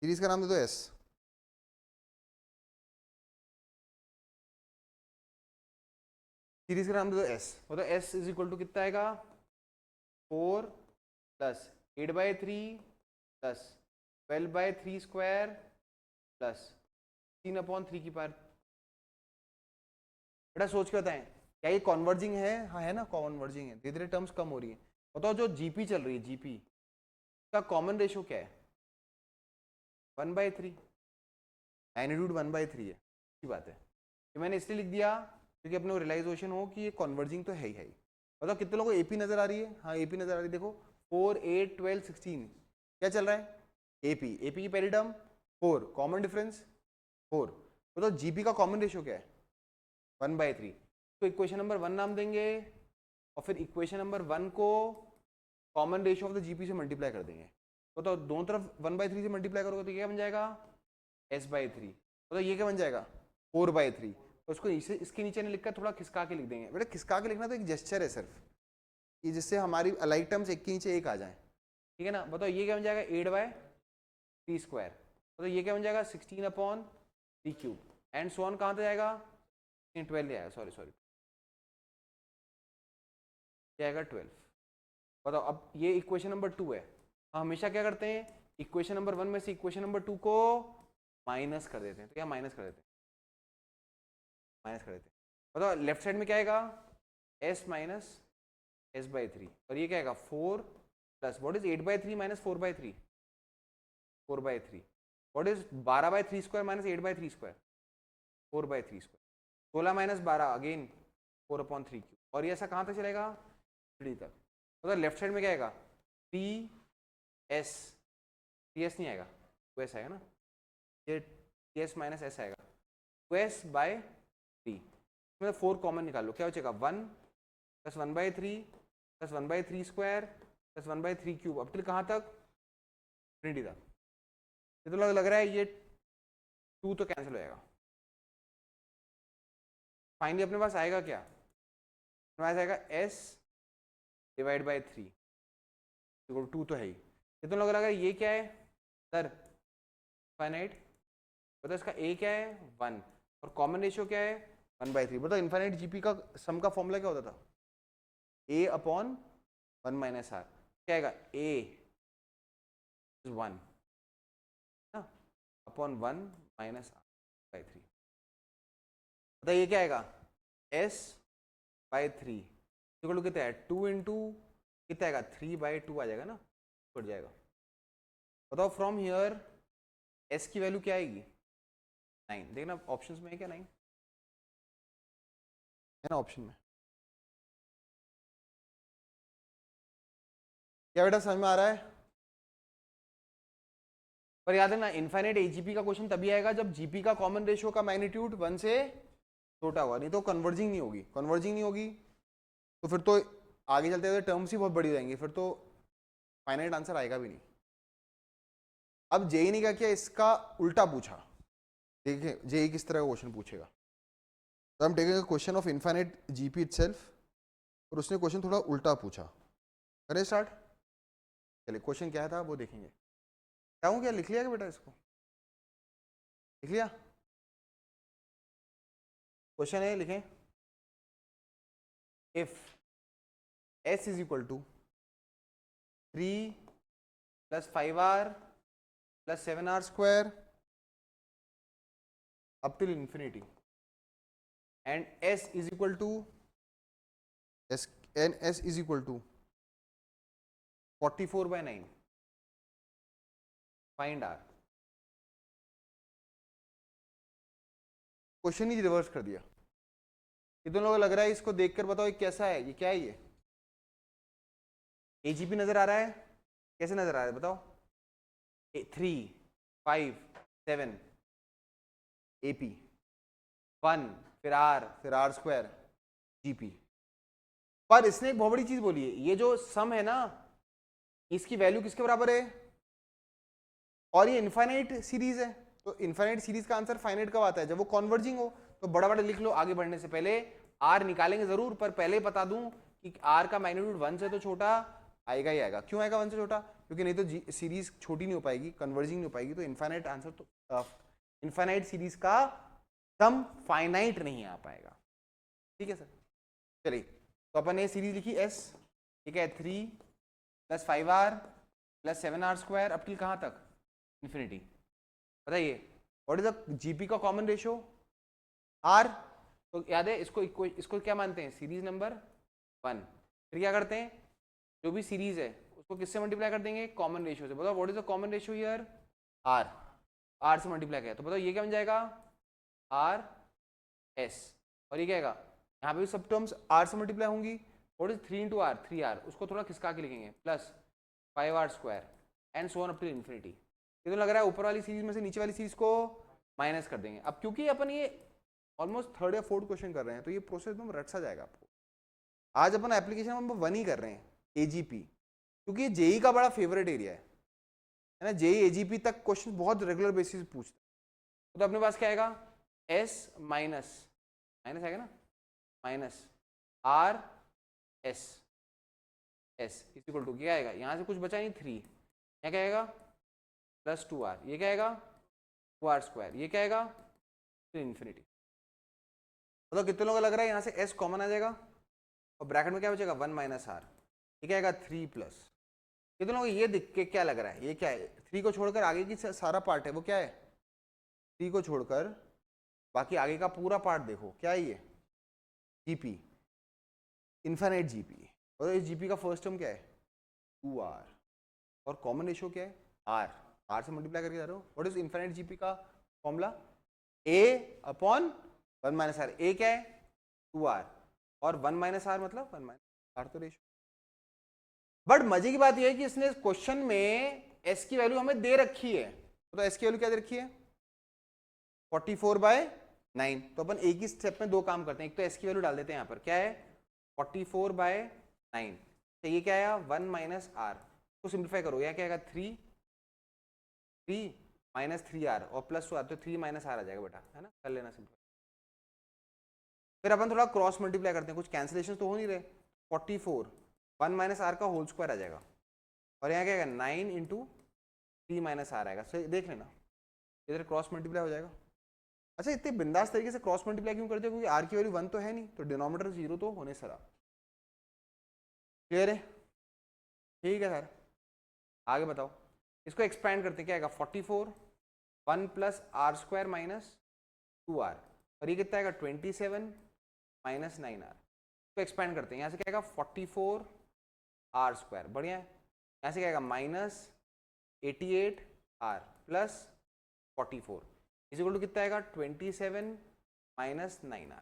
सीरीज का नाम दे दो S। सीरीज का नाम दे दो S, मतलब S इज इक्वल टू कितना आएगा 4 प्लस 8/3 प्लस 12/3 स्क्वायर प्लस 3/3 की पावर। बेटा सोच के बताएं क्या ये कॉन्वर्जिंग है? हाँ है ना, कॉन्वर्जिंग है, धीरे धीरे टर्म्स कम हो रही है। बताओ जो जीपी चल रही है जीपी का कॉमन रेशियो क्या है 1/3, मैग्नीट्यूड 1/3 है। अच्छी बात है, ये मैंने इसलिए लिख दिया क्योंकि अपने को रियलाइजेशन हो कि ये कॉन्वर्जिंग तो है ही है। बताओ कितने लोगों को एपी नजर आ रही है? हाँ एपी नजर आ रही है, देखो 4 8 12 16 क्या चल रहा है एपी। एपी की पहली टर्म 4, कॉमन डिफरेंस 4। बताओ जीपी का कॉमन रेशियो क्या है 1/3। तो इक्वेशन नंबर 1 नाम देंगे और फिर इक्वेशन नंबर 1 को common ratio of the GP से मल्टीप्लाई कर देंगे। तो दोनों तरफ 1/3 से मल्टीप्लाई करोगे तो क्या बन जाएगा s/3। तो ये क्या बन जाएगा 4/3। तो उसको इसके नीचे नहीं लिखकर थोड़ा खिसका के लिख देंगे। बेटा खिसका के लिखना तो एक जेस्चर है सिर्फ, कि जिससे हमारी अलाइक टर्म्स एक के नीचे एक आ जाए, ठीक है ना। बताओ ये क्या बन जाएगा 8/3 स्क्वायर। तो ये क्या बन जाएगा 16/3 क्यूब एंड सो ऑन कहाँ तक जाएगा 12 आएगा, सॉरी क्या आएगा 12। बताओ अब ये इक्वेशन नंबर 2 है, हम हमेशा क्या करते हैं, इक्वेशन नंबर 1 में से इक्वेशन नंबर 2 को माइनस कर देते हैं। तो क्या माइनस कर देते हैं, माइनस कर देते हैं। बताओ लेफ्ट साइड में क्या आएगा, s माइनस s बाई 3, और ये क्या आएगा 4 plus what is 8 by 3 minus 4 by 3, 4 by 3, what is 12 by 3 square minus 8 by 3 square, 4 by 3 square, 16 minus 12 again 4/3 cube, और ये ऐसा कहाँ तक चलेगा 3 तक। मतलब लेफ्ट साइड में क्या आएगा 3s, 3s नहीं आएगा 2s आएगा ना, ये 3s माइनस s आएगा 2s बाय 3, मतलब 4 कॉमन निकाल लो, क्या हो जाएगा 1 plus 1 by 3 plus 1 by 3 square plus 1 by 3 cube, अब टिल कहाँ तक, इन्फिनिटी तक। ये तो लग रहा है ये 2 तो कैंसिल हो जाएगा। फाइनली अपने पास आएगा क्या, अपने पास आएगा s डिवाइड बाई 3, 2 तो है ही। ये तो लग रहा है ये क्या है सर, इनफाइनाइट, बताओ इसका a क्या है 1, और कॉमन रेशियो क्या है 1/3। बताओ इनफाइनाइट जीपी का सम का फॉर्मूला क्या होता था, a अपॉन 1 माइनस आर, क्या आएगा a इज 1 ना अपॉन 1 माइनस आर बाई 3। बताइए ये क्या आएगा s बाई 3 इक्वल टू कितना है 2 इंटू कितना आएगा 3/2 आ जाएगा ना, बढ़ जाएगा। बताओ फ्रॉम हियर s की वैल्यू क्या आएगी 9, देखना ऑप्शंस में है क्या 9 है ना ऑप्शन में, क्या बेटा समझ में आ रहा है। पर याद है ना इनफाइनाइट एजीपी का क्वेश्चन तभी आएगा जब जीपी का कॉमन रेशियो का मैग्नीट्यूड 1 से छोटा होगा, नहीं तो कन्वर्जिंग नहीं होगी, कन्वर्जिंग नहीं होगी तो फिर तो आगे चलते हुए टर्म्स ही बहुत बड़ी रहेंगी, फिर तो फाइनाइट आंसर आएगा भी नहीं। अब जेई ने क्या किया, इसका उल्टा पूछा, देखिए जेई किस तरह का क्वेश्चन पूछेगा। तो हम taking question of infinite GP itself, और उसने क्वेश्चन थोड़ा उल्टा पूछा। करें स्टार्ट, चलिए क्वेश्चन क्या था वो देखेंगे। क्या हूँ क्या लिख लिया क्या बेटा, इसको लिख लिया, क्वेश्चन है लिखें, if s is equal to 3 plus 5r plus 7r square up till infinity and s is equal to s is equal to 44/9, find r। Question he reverse कर दिया। कितने लोगों को लग रहा है इसको देखकर बताओ ये कैसा है, ये क्या है, ये एजीपी नजर आ रहा है, कैसे नजर आ रहा है बताओ, 3 5 7 एपी 1 फिर आर स्क्वायर जीपी। पर इसने एक बहुत बड़ी चीज बोली है, ये जो सम है ना इसकी वैल्यू किसके बराबर है, और ये इनफाइनाइट सीरीज है, तो इनफाइनाइट सीरीज का आंसर फाइनाइट कब आता है, जब वो कॉन्वर्जिंग हो। तो बड़ा बड़ा लिख लो, आगे बढ़ने से पहले आर निकालेंगे जरूर, पर पहले बता दूं कि आर का मैग्नीट्यूड 1 से तो छोटा आएगा ही आएगा। क्यों आएगा 1 से छोटा, क्योंकि नहीं तो सीरीज छोटी नहीं हो पाएगी, कन्वर्जिंग नहीं हो पाएगी, तो इनफाइनाइट आंसर तो इनफाइनाइट सीरीज का सम फाइनाइट नहीं आ पाएगा। ठीक है सर, चलिए तो अपन ने सीरीज लिखी एस, ठीक है 3 plus 5r plus 7r square up till कहाँ तक इन्फिनिटी। बताइए व्हाट इज द जीपी का कॉमन रेशियो r, तो याद है इसको क्या मानते हैं सीरीज नंबर 1। फिर क्या करते हैं, जो भी सीरीज है उसको किससे मल्टीप्लाई कर देंगे, कॉमन रेशियो से। बताओ what is the common ratio here r से मल्टीप्लाई किया, तो बताओ ये क्या बन जाएगा r s, और ये क्या आएगा, यहाँ पे भी सब टर्म्स r से मल्टीप्लाई होंगी। What is 3 into r 3r, उसको थोड़ा खिसका के लिखेंगे plus 5r square and so on up to infinity. ये तो लग रहा है ऊपर वाली सीरीज में से नीचे वाली सीरीज को माइनस कर देंगे। अब क्योंकि अपन ये ऑलमोस्ट थर्ड या फोर्थ क्वेश्चन कर रहे हैं तो ये प्रोसेस एकदम रट सा जाएगा आपको। आज अपन एप्लीकेशन नंबर 1 ही कर रहे हैं एजीपी, क्योंकि ये जेई का बड़ा फेवरेट एरिया है ना, जेई एजीपी तक क्वेश्चन बहुत रेगुलर बेसिस पूछते हैं। तो अपने पास क्या आएगा एस माइनस माइनस आएगा ना, minus r s s equal to क्या आएगा, यहाँ से कुछ बचा नहीं 3, यहाँ क्या आएगा प्लस 2r, ये क्या आएगा 2r स्क्वायर, ये क्या आएगा इन्फिनिटी। मतलब कितने लोगों को लग रहा है यहाँ से s कॉमन आ जाएगा और ब्रैकेट में क्या बचेगा 1 माइनस आर, ये क्या आएगा 3 प्लस, ये तो लोगों को ये दिख के क्या लग रहा है, ये क्या है? 3 को छोड़कर आगे की सारा पार्ट है वो क्या है? 3 को छोड़कर बाकी आगे का पूरा पार्ट देखो, क्या है ये? GP, infinite GP. और इस जीपी का फर्स्ट टर्म क्या है? 2r। और कॉमन रेशियो क्या है? r से मल्टीप्लाई करके जा रहे हो। व्हाट इज इनफाइनाइट जीपी का formula? a upon 1 minus r. a क्या है? 2r, और 1 माइनस आर मतलब 1 माइनस आर तो रेशियो। बट मजे की बात यह है कि इसने क्वेश्चन में s की वैल्यू हमें दे रखी है। तो s की वैल्यू क्या दे रखी है? 44/9। तो अपन एक ही स्टेप में दो काम करते हैं। एक तो s की वैल्यू डाल देते हैं यहाँ पर, क्या है? 44/9। तो ये क्या आया? 1 माइनस आर। तो सिंप्लीफाई करो, यह क्या आएगा? 3 माइनस 3r और प्लस 2r, तो 3 माइनस आर आ जाएगा बेटा, है ना? कर लेना सिंपल। फिर अपन थोड़ा क्रॉस मल्टीप्लाई करते हैं, कुछ कैंसिलेशन तो हो नहीं रहे। 44 1 माइनस आर का होल स्क्वायर आ जाएगा, और यहाँ क्या आएगा? 9 इंटू 3 माइनस आर आएगा। सो देख लेना, इधर क्रॉस मल्टीप्लाई हो जाएगा। अच्छा, इतने बिंदास तरीके से क्रॉस मल्टीप्लाई क्यों करते हो? क्योंकि आर की वैल्यू 1 तो है नहीं, तो डिनोमिनेटर 0 तो होने सरा। क्लियर है? ठीक है सर, आगे बताओ। इसको एक्सपैंड करते क्या आएगा? 44 1 plus are square minus 2r, और ये कितना आएगा? 27 माइनस 9r। इसको एक्सपैंड करते हैं, यहाँ से क्या आएगा? 44 आर स्क्वायर, बढ़िया है। यहाँ से क्या आएगा? Minus 88 r plus 44 is equal to कितना आएगा? 27 माइनस 9r।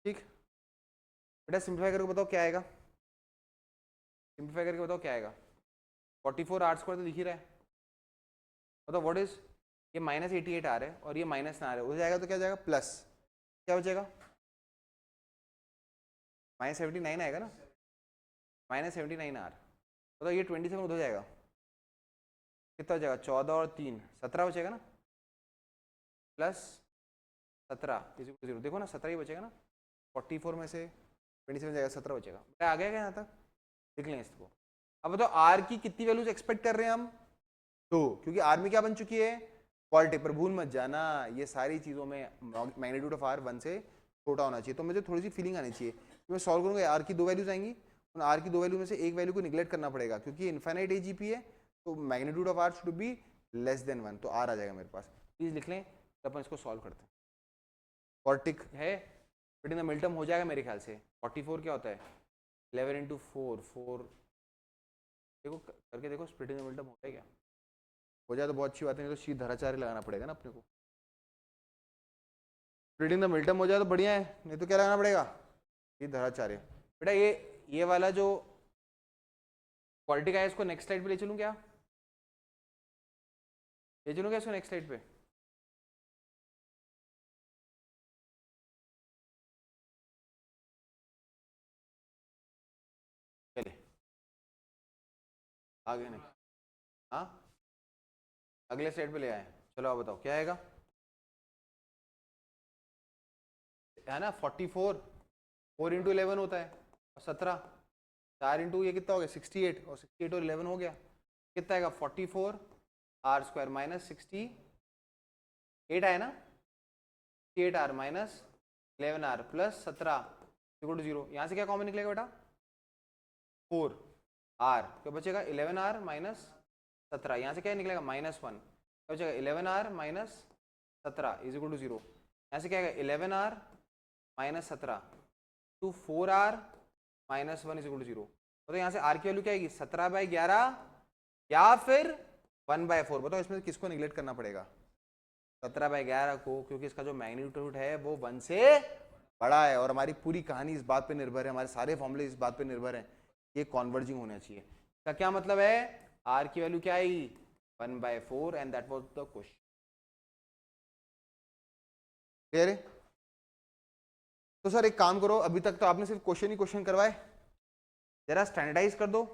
ठीक बेटा, सिंप्लीफाई करके बताओ क्या आएगा? सिंप्लीफाई करके बताओ क्या आएगा? 44 आर स्क्वायर तो दिख ही रहा है, बताओ व्हाट इज? ये माइनस 88 आ रहा है और ये माइनस ना आ रहा है, हो जाएगा तो क्या जाएगा? प्लस, क्या हो जाएगा? माइनस 79 आएगा ना, माइनस 79 आर। बताओ ये 27 हो जाएगा, कितना हो जाएगा? 14 और 3 17 हो जाएगा ना, प्लस 17 इज इक्वल टू 0। देखो ना 17 ही बचेगा ना, 44 में से 27 जाएगा, 17 बचेगा। आ गया क्या यहाँ तक? लिख लें इसको। अब बताओ आर की कितनी वैल्यूज एक्सपेक्ट कर रहे हैं हम? 2, क्योंकि आर में क्या बन चुकी है? क्वालिटी। पर भूल मत जाना, ये सारी चीज़ों में मैग्नीट्यूड ऑफ आर 1 से छोटा होना चाहिए। तो मुझे थोड़ी सी फीलिंग आनी चाहिए कि मैं सॉल्व करूँगा, आर की 2 वैल्यूज आएंगी, उन आर की 2 वैल्यू में से एक वैल्यू को निगलेक्ट करना पड़ेगा, क्योंकि इनफाइनाइट एजीपी है, तो magnitude of r should be less than 1, तो आर आ जाएगा मेरे पास। प्लीज लिख लें, तो अपन इसको सॉल्व करते हैं। क्वार्टिक है, फिट इन द मिडटर्म हो जाएगा मेरे ख्याल से। 44 क्या होता है? 11 इंटू 4 देखो करके देखो, स्प्लिट इन द मिडटर्म होता है क्या? हो जाए तो बहुत अच्छी बात है, नहीं तो शीत धराचार्य लगाना पड़ेगा ना अपने को। स्प्लिट इन द मिडटर्म हो जाए तो बढ़िया है, नहीं तो क्या लगाना पड़ेगा? शीत धराचार्य। बेटा ये वाला जो क्वालिटी का है, इसको नेक्स्ट स्लाइड पे ले चलूं क्या? ले चलूं क्या इसको नेक्स्ट स्लाइड पे? चले आगे नहीं, हाँ अगले स्लाइड पे ले आए। चलो आप बताओ क्या आएगा, है ना? 44 4 इंटू 11 होता है, और 17 4 इंटू ये कितना हो गया? 68, और 68 और 11 हो गया, कितना आएगा? 44 आर स्क्वायर माइनस 68 आया ना, 68 r minus 11 r plus 17 equal to 0। यहाँ से क्या कॉमन निकलेगा बेटा? 4 आर, क्या बचेगा? 11 आर माइनस 17, यहाँ से क्या निकलेगा? -1, क्या बचेगा? 11 r minus 17 is equal to 0। यहाँ से क्या आएगा? 11 r minus 17 to 4 r minus 1 is equal to 0। तो यहाँ से आर की वैल्यू क्या आएगी? 17/11 या फिर 1/4। बताओ इसमें किसको निगलेक्ट करना पड़ेगा? 17/11 को, क्योंकि इसका जो मैग्नीट्यूड है वो 1 से बड़ा है, और हमारी पूरी कहानी इस बात पे निर्भर है, हमारे सारे फॉर्मूले इस बात पे निर्भर हैं, ये कॉन्वर्जिंग होना चाहिए। इसका क्या मतलब है? आर की वैल्यू क्या आई? 1/4, and that was the question. Clear है? तो सर एक काम करो, अभी तक तो आपने सिर्फ क्वेश्चन ही क्वेश्चन करवाए, जरा स्टैंडर्डाइज कर दो।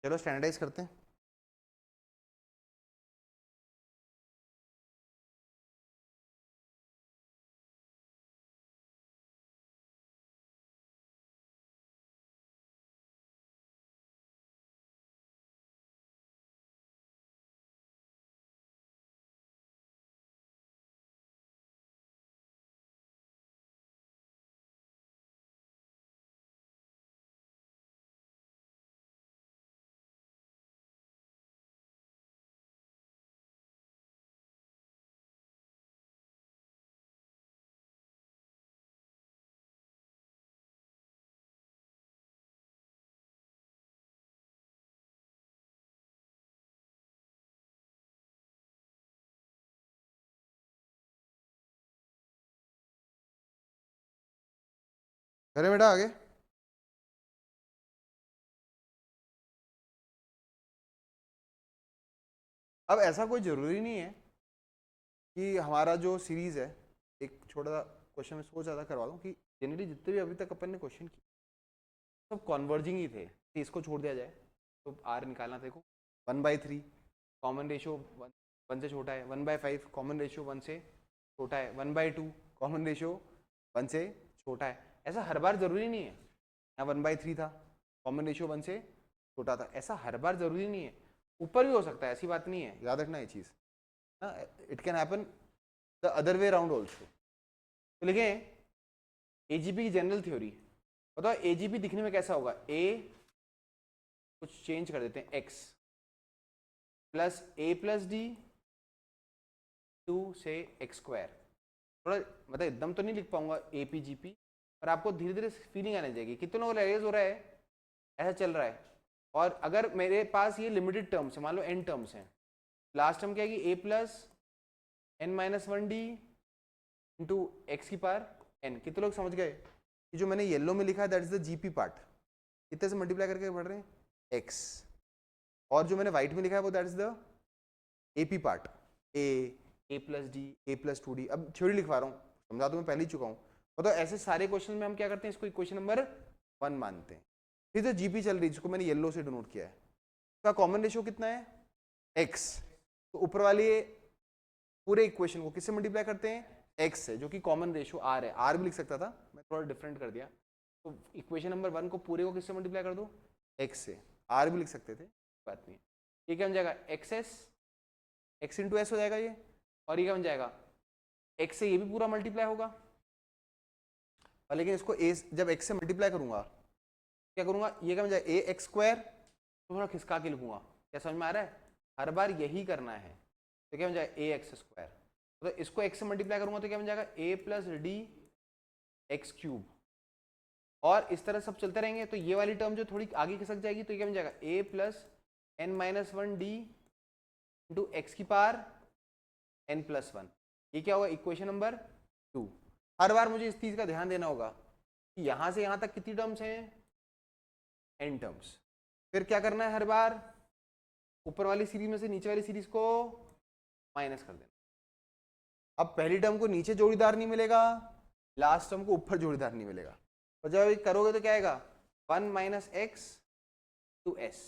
चलो स्टैंडर्डाइज करते हैं। करें बेटा आगे। अब ऐसा कोई जरूरी नहीं है कि हमारा जो सीरीज है, एक छोटा सा क्वेश्चन में सोच ज़्यादा करवा दूँ कि जनरली जितने भी अभी तक अपन ने क्वेश्चन किए सब कॉन्वर्जिंग ही थे, कि इसको छोड़ दिया जाए तो आर निकालना। देखो 1/3 कॉमन रेशियो 1 से छोटा है, 1/5 कॉमन रेशियो 1 से छोटा है, 1/2 कॉमन रेशियो 1 से छोटा है। ऐसा हर बार जरूरी नहीं है। यहाँ 1/3 था, कॉमन रेशियो 1 से छोटा था, ऐसा हर बार जरूरी नहीं है। ऊपर भी हो सकता है, ऐसी बात नहीं है, याद रखना ये चीज़। It can happen the other way around also. तो लिखें एजीपी की जनरल थ्योरी। बताओ एजीपी दिखने में कैसा होगा? ए कुछ चेंज कर देते हैं, एक्स प्लस ए प्लस डी 2 से एक्स स्क्वायर। थोड़ा मतलब एकदम तो नहीं लिख पाऊंगा एपीजीपी, पर आपको धीरे धीरे फीलिंग आने जाएगी। कितने लोगों को रियलाइज हो रहा है ऐसा चल रहा है। और अगर मेरे पास ये लिमिटेड टर्म्स है, मान लो एन टर्म्स हैं, लास्ट टर्म क्या है कि a plus n minus 1 d into x की पावर एन। कितने लोग समझ गए कि जो मैंने येलो में लिखा है that is the GP part, कितने से मल्टीप्लाई करके बढ़ रहे हैं? एक्स। और जो मैंने व्हाइट में लिखा है वो that is the AP part, A plus D, A plus 2d। अब थ्योरी लिखवा रहा हूँ, समझा तो मैं पहले ही चुका हूँ। तो ऐसे सारे क्वेश्चन में हम क्या करते हैं, इसको इक्वेशन नंबर 1 मानते हैं। फिर जो जीपी चल रही है जिसको मैंने येलो से डिनोट किया है, उसका कॉमन रेशियो कितना है? एक्स। तो ऊपर वाले पूरे इक्वेशन को किससे मल्टीप्लाई करते हैं? एक्स से, जो कि कॉमन रेशियो आर है। आर भी लिख सकता था, मैं थोड़ा डिफरेंट कर दिया। तो इक्वेशन नंबर 1 को पूरे को किससे मल्टीप्लाई कर दो? एक्स से। आर भी लिख सकते थे, बात नहीं। ये क्या बन जाएगा? X S, x into S हो जाएगा ये। और ये क्या बन जाएगा? एक्स से ये भी पूरा मल्टीप्लाई होगा। और लेकिन इसको ए जब एक्स से मल्टीप्लाई करूंगा क्या करूंगा? ये क्या बन जाएगा? ए एक्स स्क्वायर। तो थोड़ा खिसका के लिखूंगा, क्या समझ में आ रहा है? हर बार यही करना है। तो क्या बन जाएगा? ए एक्स स्क्वायर। तो इसको एक्स से मल्टीप्लाई करूंगा तो क्या बन जाएगा? A plus d x cube. और इस तरह सब चलते रहेंगे तो ये वाली टर्म जो थोड़ी आगे खिसक जाएगी तो क्या बन जाएगा? A plus n minus 1 d into x की पावर एन प्लस 1। ये क्या होगा? Equation number 2। हर बार मुझे इस चीज का ध्यान देना होगा कि यहां से यहां तक कितनी टर्म्स हैं? N terms. फिर क्या करना है? हर बार ऊपर वाली सीरीज में से नीचे वाली सीरीज को माइनस कर देना। अब पहली टर्म को नीचे जोड़ीदार नहीं मिलेगा, लास्ट टर्म को ऊपर जोड़ीदार नहीं मिलेगा। और जब करोगे तो क्या आएगा? 1 minus x to s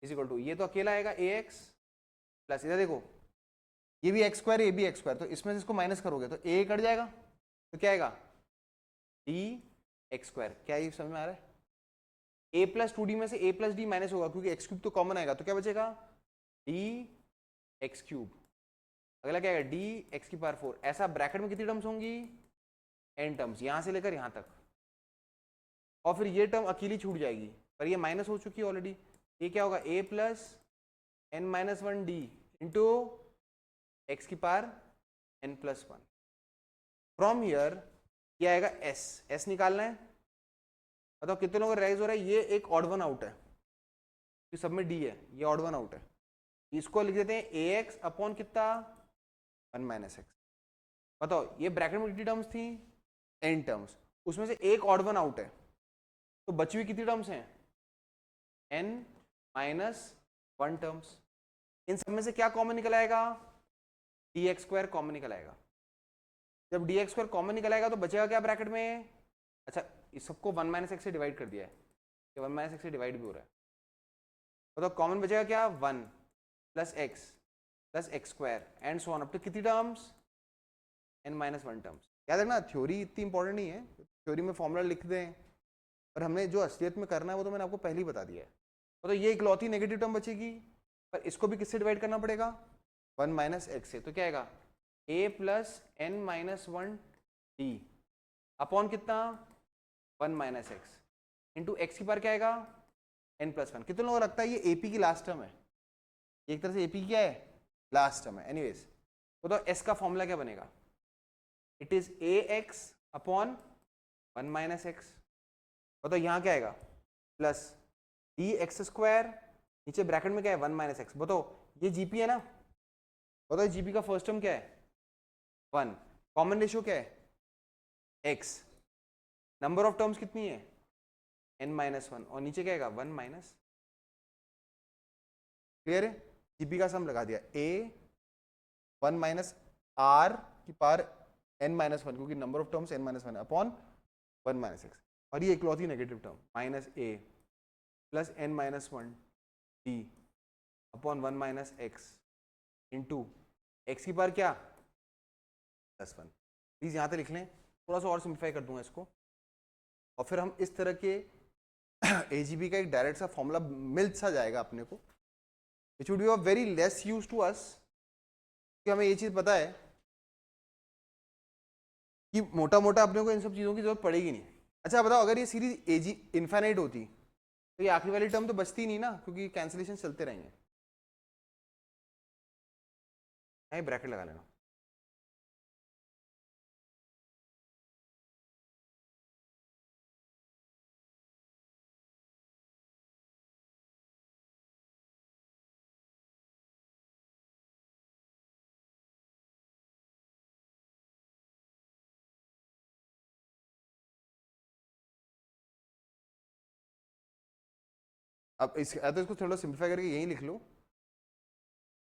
is equal to, ये तो अकेला आएगा ए एक्स प्लस, इधर देखो ये भी एक्स स्क्वायर, ये भी एक्स स्क्वायर, तो इसमें से इसको माइनस करोगे तो ए कट जाएगा, तो क्या आएगा? D x square. क्या ये समझ में आ रहा है? ए प्लस 2d में से ए प्लस डी माइनस होगा क्योंकि एक्स क्यूब तो कॉमन आएगा, तो क्या बचेगा? D x cube. अगला क्या आएगा? डी एक्स की पावर 4। ऐसा ब्रैकेट में कितनी टर्म्स होंगी? एन टर्म्स, यहां से लेकर यहां तक। और फिर ये टर्म अकेली छूट जाएगी, पर ये माइनस हो चुकी है ऑलरेडी। ये क्या होगा? A plus n minus 1 d into x की power n plus 1। From here ये आएगा एस, एस निकालना है। बताओ कितने लोगों को राइज हो रहा है? ये एक ऑड वन आउट है, तो सब में डी है, ये ऑड वन आउट है। इसको लिख देते हैं ए एक्स अपॉन कितना? 1 माइनस एक्स। बताओ ये ब्रैकेट में कितनी टर्म्स थी? एन टर्म्स, उसमें से एक ऑड वन आउट है, तो बची हुई कितनी टर्म्स हैं? N minus 1 terms. इन सब में से क्या कॉमन निकल आएगा? डी एक्स स्क्वायर कॉमन निकल आएगा। जब डी एक्स स्क्वायर कॉमन निकल आएगा तो बचेगा क्या ब्रैकेट में? अच्छा, इस सबको 1 माइनस एक्स से डिवाइड कर दिया है, ये 1 माइनस एक्स से डिवाइड भी हो रहा है। तो कॉमन बचेगा क्या? 1 plus x square and so on up to कितनी टर्म्स? N minus 1 terms. याद रखना थ्योरी इतनी इंपॉर्टेंट नहीं है, थ्योरी में फॉर्मूला लिख दें, पर हमने जो असलियत में करना है वो तो मैंने आपको पहले ही बता दिया है। तो ये इकलौती नेगेटिव टर्म बचेगी, पर इसको भी किससे डिवाइड करना पड़ेगा? 1 माइनस एक्स से। तो क्या आएगा? A plus n minus 1 d upon कितना? 1 माइनस एक्स इंटू एक्स की पावर क्या आएगा? N plus 1। कितने लोगों को लगता है ये एपी की लास्ट टर्म है? एक तरह से एपी क्या है? लास्ट टर्म है। एनीवेज, तो एस का फॉर्मूला क्या बनेगा? It is a x upon 1 minus x. बताओ यहाँ क्या आएगा? प्लस डी एक्स स्क्वायर, नीचे ब्रैकेट में क्या है? 1 माइनस एक्स। बताओ ये जीपी है ना? बताओ जीपी का फर्स्ट टर्म क्या है? 1। कॉमन रेशियो क्या है? एक्स। नंबर ऑफ टर्म्स कितनी है n-1 और नीचे क्या आएगा 1 माइनस, क्लियर है? जीपी का सम लगा दिया a 1 माइनस r की पावर n-1 क्योंकि number of terms n-1 upon 1 minus x, और ये इकलौती negative term minus a plus n-1 d upon 1 minus x into x की पावर क्या +1। प्लीज यहाँ पे लिख लें, थोड़ा सा और सिंप्लीफाई कर दूंगा इसको, और फिर हम इस तरह के एजीबी का एक डायरेक्ट सा फॉर्मूला मिल सा जाएगा अपने को, which would be of very less use to us, क्योंकि हमें ये चीज पता है कि मोटा मोटा अपने को इन सब चीजों की जरूरत पड़ेगी नहीं। अच्छा बताओ, अगर ये सीरीज एजी इनफाइनाइट होती तो ये आखिरी वाली टर्म तो बचती नहीं ना, क्योंकि कैंसिलेशन चलते रहेंगे। ब्रैकेट लगा लेना। अब तो इसको थोड़ा सिंप्लीफाई करके यही लिख लो,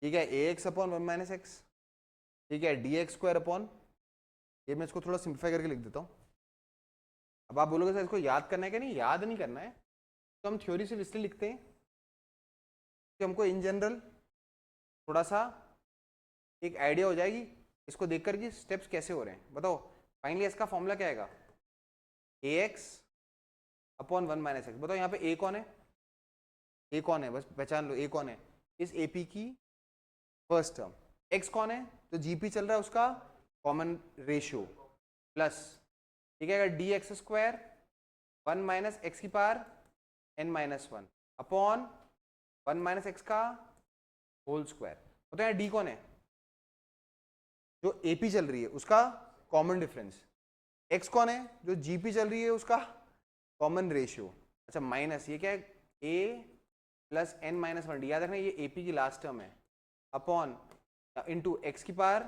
ठीक है, ए एक्स अपॉन 1 माइनस एक्स, ठीक है, डी एक्स स्क्वायर अपॉन, ये मैं इसको थोड़ा सिंप्लीफाई करके लिख देता हूँ। अब आप बोलोगे सर इसको याद करना है क्या? नहीं, याद नहीं करना है, तो हम थ्योरी सिर्फ इसलिए लिखते हैं कि हमको इन जनरल थोड़ा सा एक आइडिया हो जाएगी इसको देख कर कि स्टेप्स कैसे हो रहे हैं। बताओ फाइनली इसका फॉर्मूला क्या आएगा, ए एक्स अपॉन 1 माइनस एक्स। बताओ यहाँ पे ए कौन है, ए कौन है, बस पहचान लो, ए कौन है इस एपी की फर्स्ट टर्म, एक्स कौन है तो जीपी चल रहा है उसका कॉमन रेशियो प्लस, ठीक है, d x square 1 minus x की power n-1 upon 1 minus x का होल स्क्वायर। बताओ यहाँ डी कौन है, जो एपी चल रही है उसका कॉमन डिफरेंस, एक्स कौन है जो जीपी चल रही है उसका कॉमन रेशियो, अच्छा माइनस ये क्या है ए प्लस n-1, याद रखना ये एपी की लास्ट टर्म है, अपॉन इंटू एक्स की power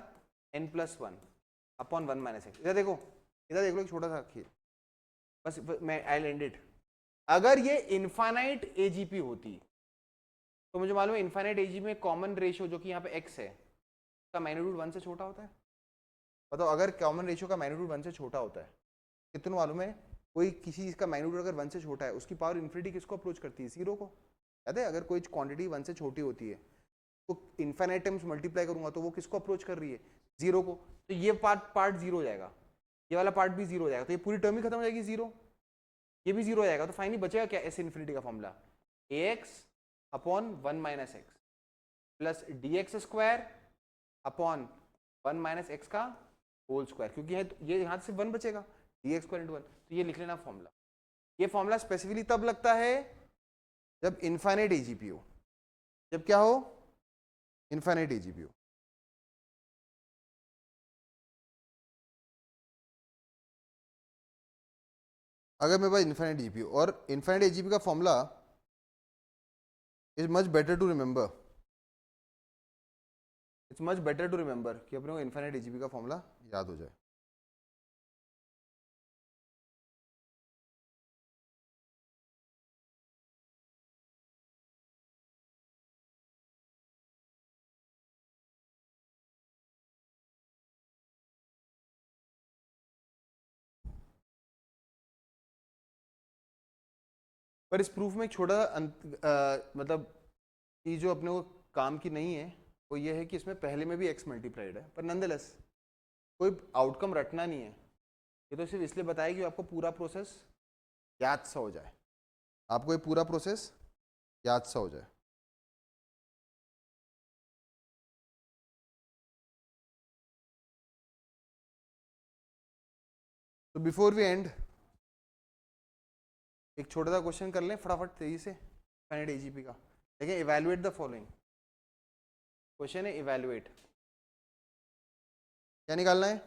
n+1 upon 1 minus x. इधर देखो, इधर देख लो एक छोटा सा खेल, बस मैं आई एंड इट। अगर ये इनफाइनाइट एजीपी होती तो मुझे मालूम है इनफाइनाइट एजीपी में कॉमन रेशियो जो कि यहाँ पे एक्स है का मैग्नीट्यूड 1 से छोटा होता है। बताओ अगर कॉमन रेशियो का मैग्नीट्यूड 1 से छोटा होता है, कितना मालूम है, कोई किसी चीज का मैग्नीट्यूड अगर 1 से छोटा है उसकी पावर इन्फिनिटी किसको अप्रोच करती है, 0 को। याद है, अगर कोई क्वांटिटी 1 से छोटी होती है तो इनफाइनाइट टाइम्स मल्टीप्लाई करूंगा तो वो किसको अप्रोच कर रही है, 0 को, तो ये पार्ट 0 हो जाएगा, ये वाला पार्ट भी 0 हो जाएगा, तो ये पूरी टर्म ही खत्म हो जाएगी 0, ये भी 0 हो जाएगा, तो फाइनली बचेगा क्या एस इन्फिनिटी का formula, a x upon 1 minus x plus d x square upon 1 minus x का होल स्क्वायर, क्योंकि ये यहाँ से 1 बचेगा, डी एक्स स्क्वायर इंटू 1, तो ये लिख लेना फॉर्मूला। ये फॉर्मूला स्पेसिफिकली तब लगता है जब इनफाइनाइट एजीपी हो, जब क्या हो, इनफाइनाइट एजीपी हो। अगर मेरे पास इनफाइनाइट एजीपी हो, और इनफाइनाइट एजीपी का formula is much better to remember, it's much better to remember कि अपने को इनफाइनाइट एजीपी का फॉर्मूला याद हो जाए। पर इस प्रूफ में एक छोटा मतलब चीज जो अपने को काम की नहीं है वो ये है कि इसमें पहले में भी एक्स मल्टीप्लाइड है, पर नंदलेस कोई आउटकम रटना नहीं है, ये तो सिर्फ इसलिए बताया कि आपको पूरा प्रोसेस याद सा हो जाए, आपको ये पूरा प्रोसेस याद सा हो जाए। तो बिफोर वी एंड एक छोटा सा क्वेश्चन कर लें फटाफट तेजी से फाइनाइट एजीपी का। देखिए, इवैल्यूएट द फॉलोइंग, क्वेश्चन है इवैल्यूएट, क्या निकालना है,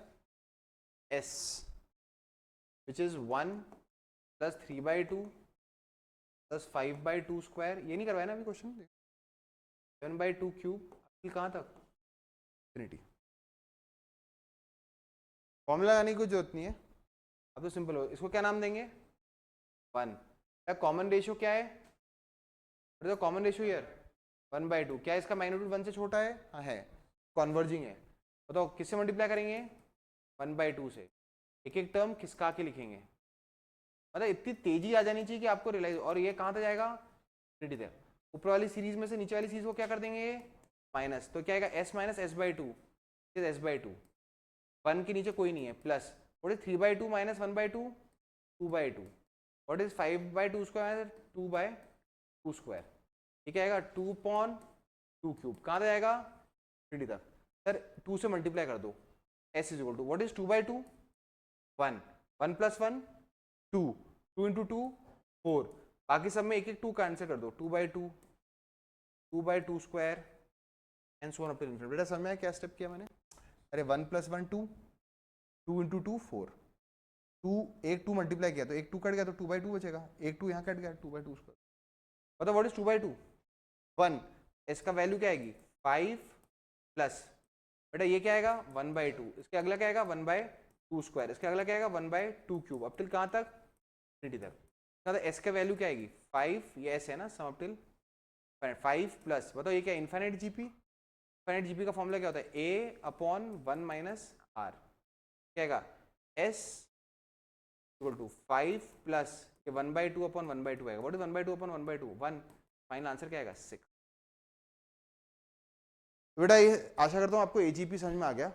S which is 1 plus 3/2 plus 5/2 square, ये नहीं करवाया ना अभी क्वेश्चन, 7/2 क्यूब, कहाँ तक इन्फिनिटी। फॉर्मूला लगाने की कोई जरूरत नहीं है, अब तो सिंपल हो, इसको क्या नाम देंगे 1। कॉमन रेशियो क्या है, कॉमन रेशियो हियर 1/2। क्या इसका मैग्नीट्यूड 1 से छोटा है? हाँ है, कॉन्वर्जिंग है। बताओ किससे मल्टीप्लाई करेंगे? 1/2 से। एक एक टर्म खिसका के लिखेंगे, मतलब इतनी तेजी आ जानी चाहिए कि आपको रियलाइज। और ये कहाँ तक जाएगा? इन्फिनिटी तक। ऊपर वाली सीरीज में से नीचे वाली सीरीज को क्या कर देंगे? माइनस। तो क्या आएगा? s minus s/2 is s/2। 1 के नीचे कोई नहीं है, plus what is 3/2 minus 1/2? 2/2। What is 5/2 square? 2/2 square. ठीक है, 2/2 क्यूब। कहाँ तक जाएगा? इन्फिनिटी तक। सर 2 से मल्टीप्लाई कर दो, s is equal to what is 2/2? 1, 1 plus 1 2, 2 into 2 4। बाकी सब में एक एक 2 का आंसर कर दो, 2/2, 2/2 square and so on up to infinity. बेटा समझ में आया क्या स्टेप किया मैंने? अरे 1 प्लस 1 2, 2 इंटू 2 4, 2 एक 2 मल्टीप्लाई किया तो एक 2 कट गया तो 2/2 बचेगा, एक 2 यहाँ कट गया 2/2 स्क्वायर। बताओ व्हाट इज 2/2? 1। इसका वैल्यू क्या आएगी? 5 प्लस बेटा ये क्या आएगा? 1/2। इसके अगला क्या आएगा? 1/2 स्क्वायर। इसके अगला क्या आएगा? 1/2 क्यूब। अब टिल कहाँ तक? इन्फिनिटी तक। एस का वैल्यू क्या आएगी? 5। ये एस है ना, सम अप टिल 5 प्लस बताओ ये क्या? Infinite GP. इनफाइनाइट जीपी का फॉर्मूला क्या होता है? a upon 1 minus r. क्या आएगा? s equal to 5 plus 1/2 upon 1/2 आएगा। What is 1/2 upon 1/2? 1। Final answer क्या आएगा? 6। बेटा ये आशा करता हूँ आपको एजीपी समझ में आ गया।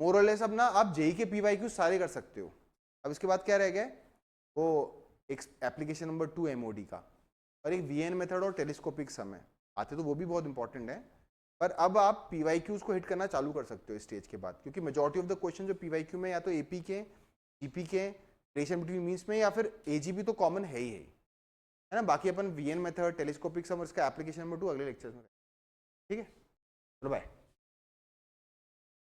मोर और लेस अब ना आप जेई के पीवाईक्यू सारे कर सकते हो। अब इसके बाद क्या रह गया? वो एक एप्लीकेशन नंबर 2 एमओडी का, और एक वीएन मेथड और टेलीस्कोपिक सम है आते, तो वो भी बहुत इंपॉर्टेंट है। पर अब आप पीवाईक्यूज को हिट करना चालू कर सकते हो इस स्टेज के बाद, क्योंकि मेजॉरिटी ऑफ द क्वेश्चन जो पीवाईक्यू में या तो एपी के, जीपी के, रिलेशन बिटवीन मीन्स में, या फिर एजीपी तो कॉमन है ही है ना। बाकी अपन वीएन मेथड, टेलीस्कोपिक सम और इसका एप्लीकेशन नंबर 2 अगले लेक्चर में। ठीक है, चलो बाय।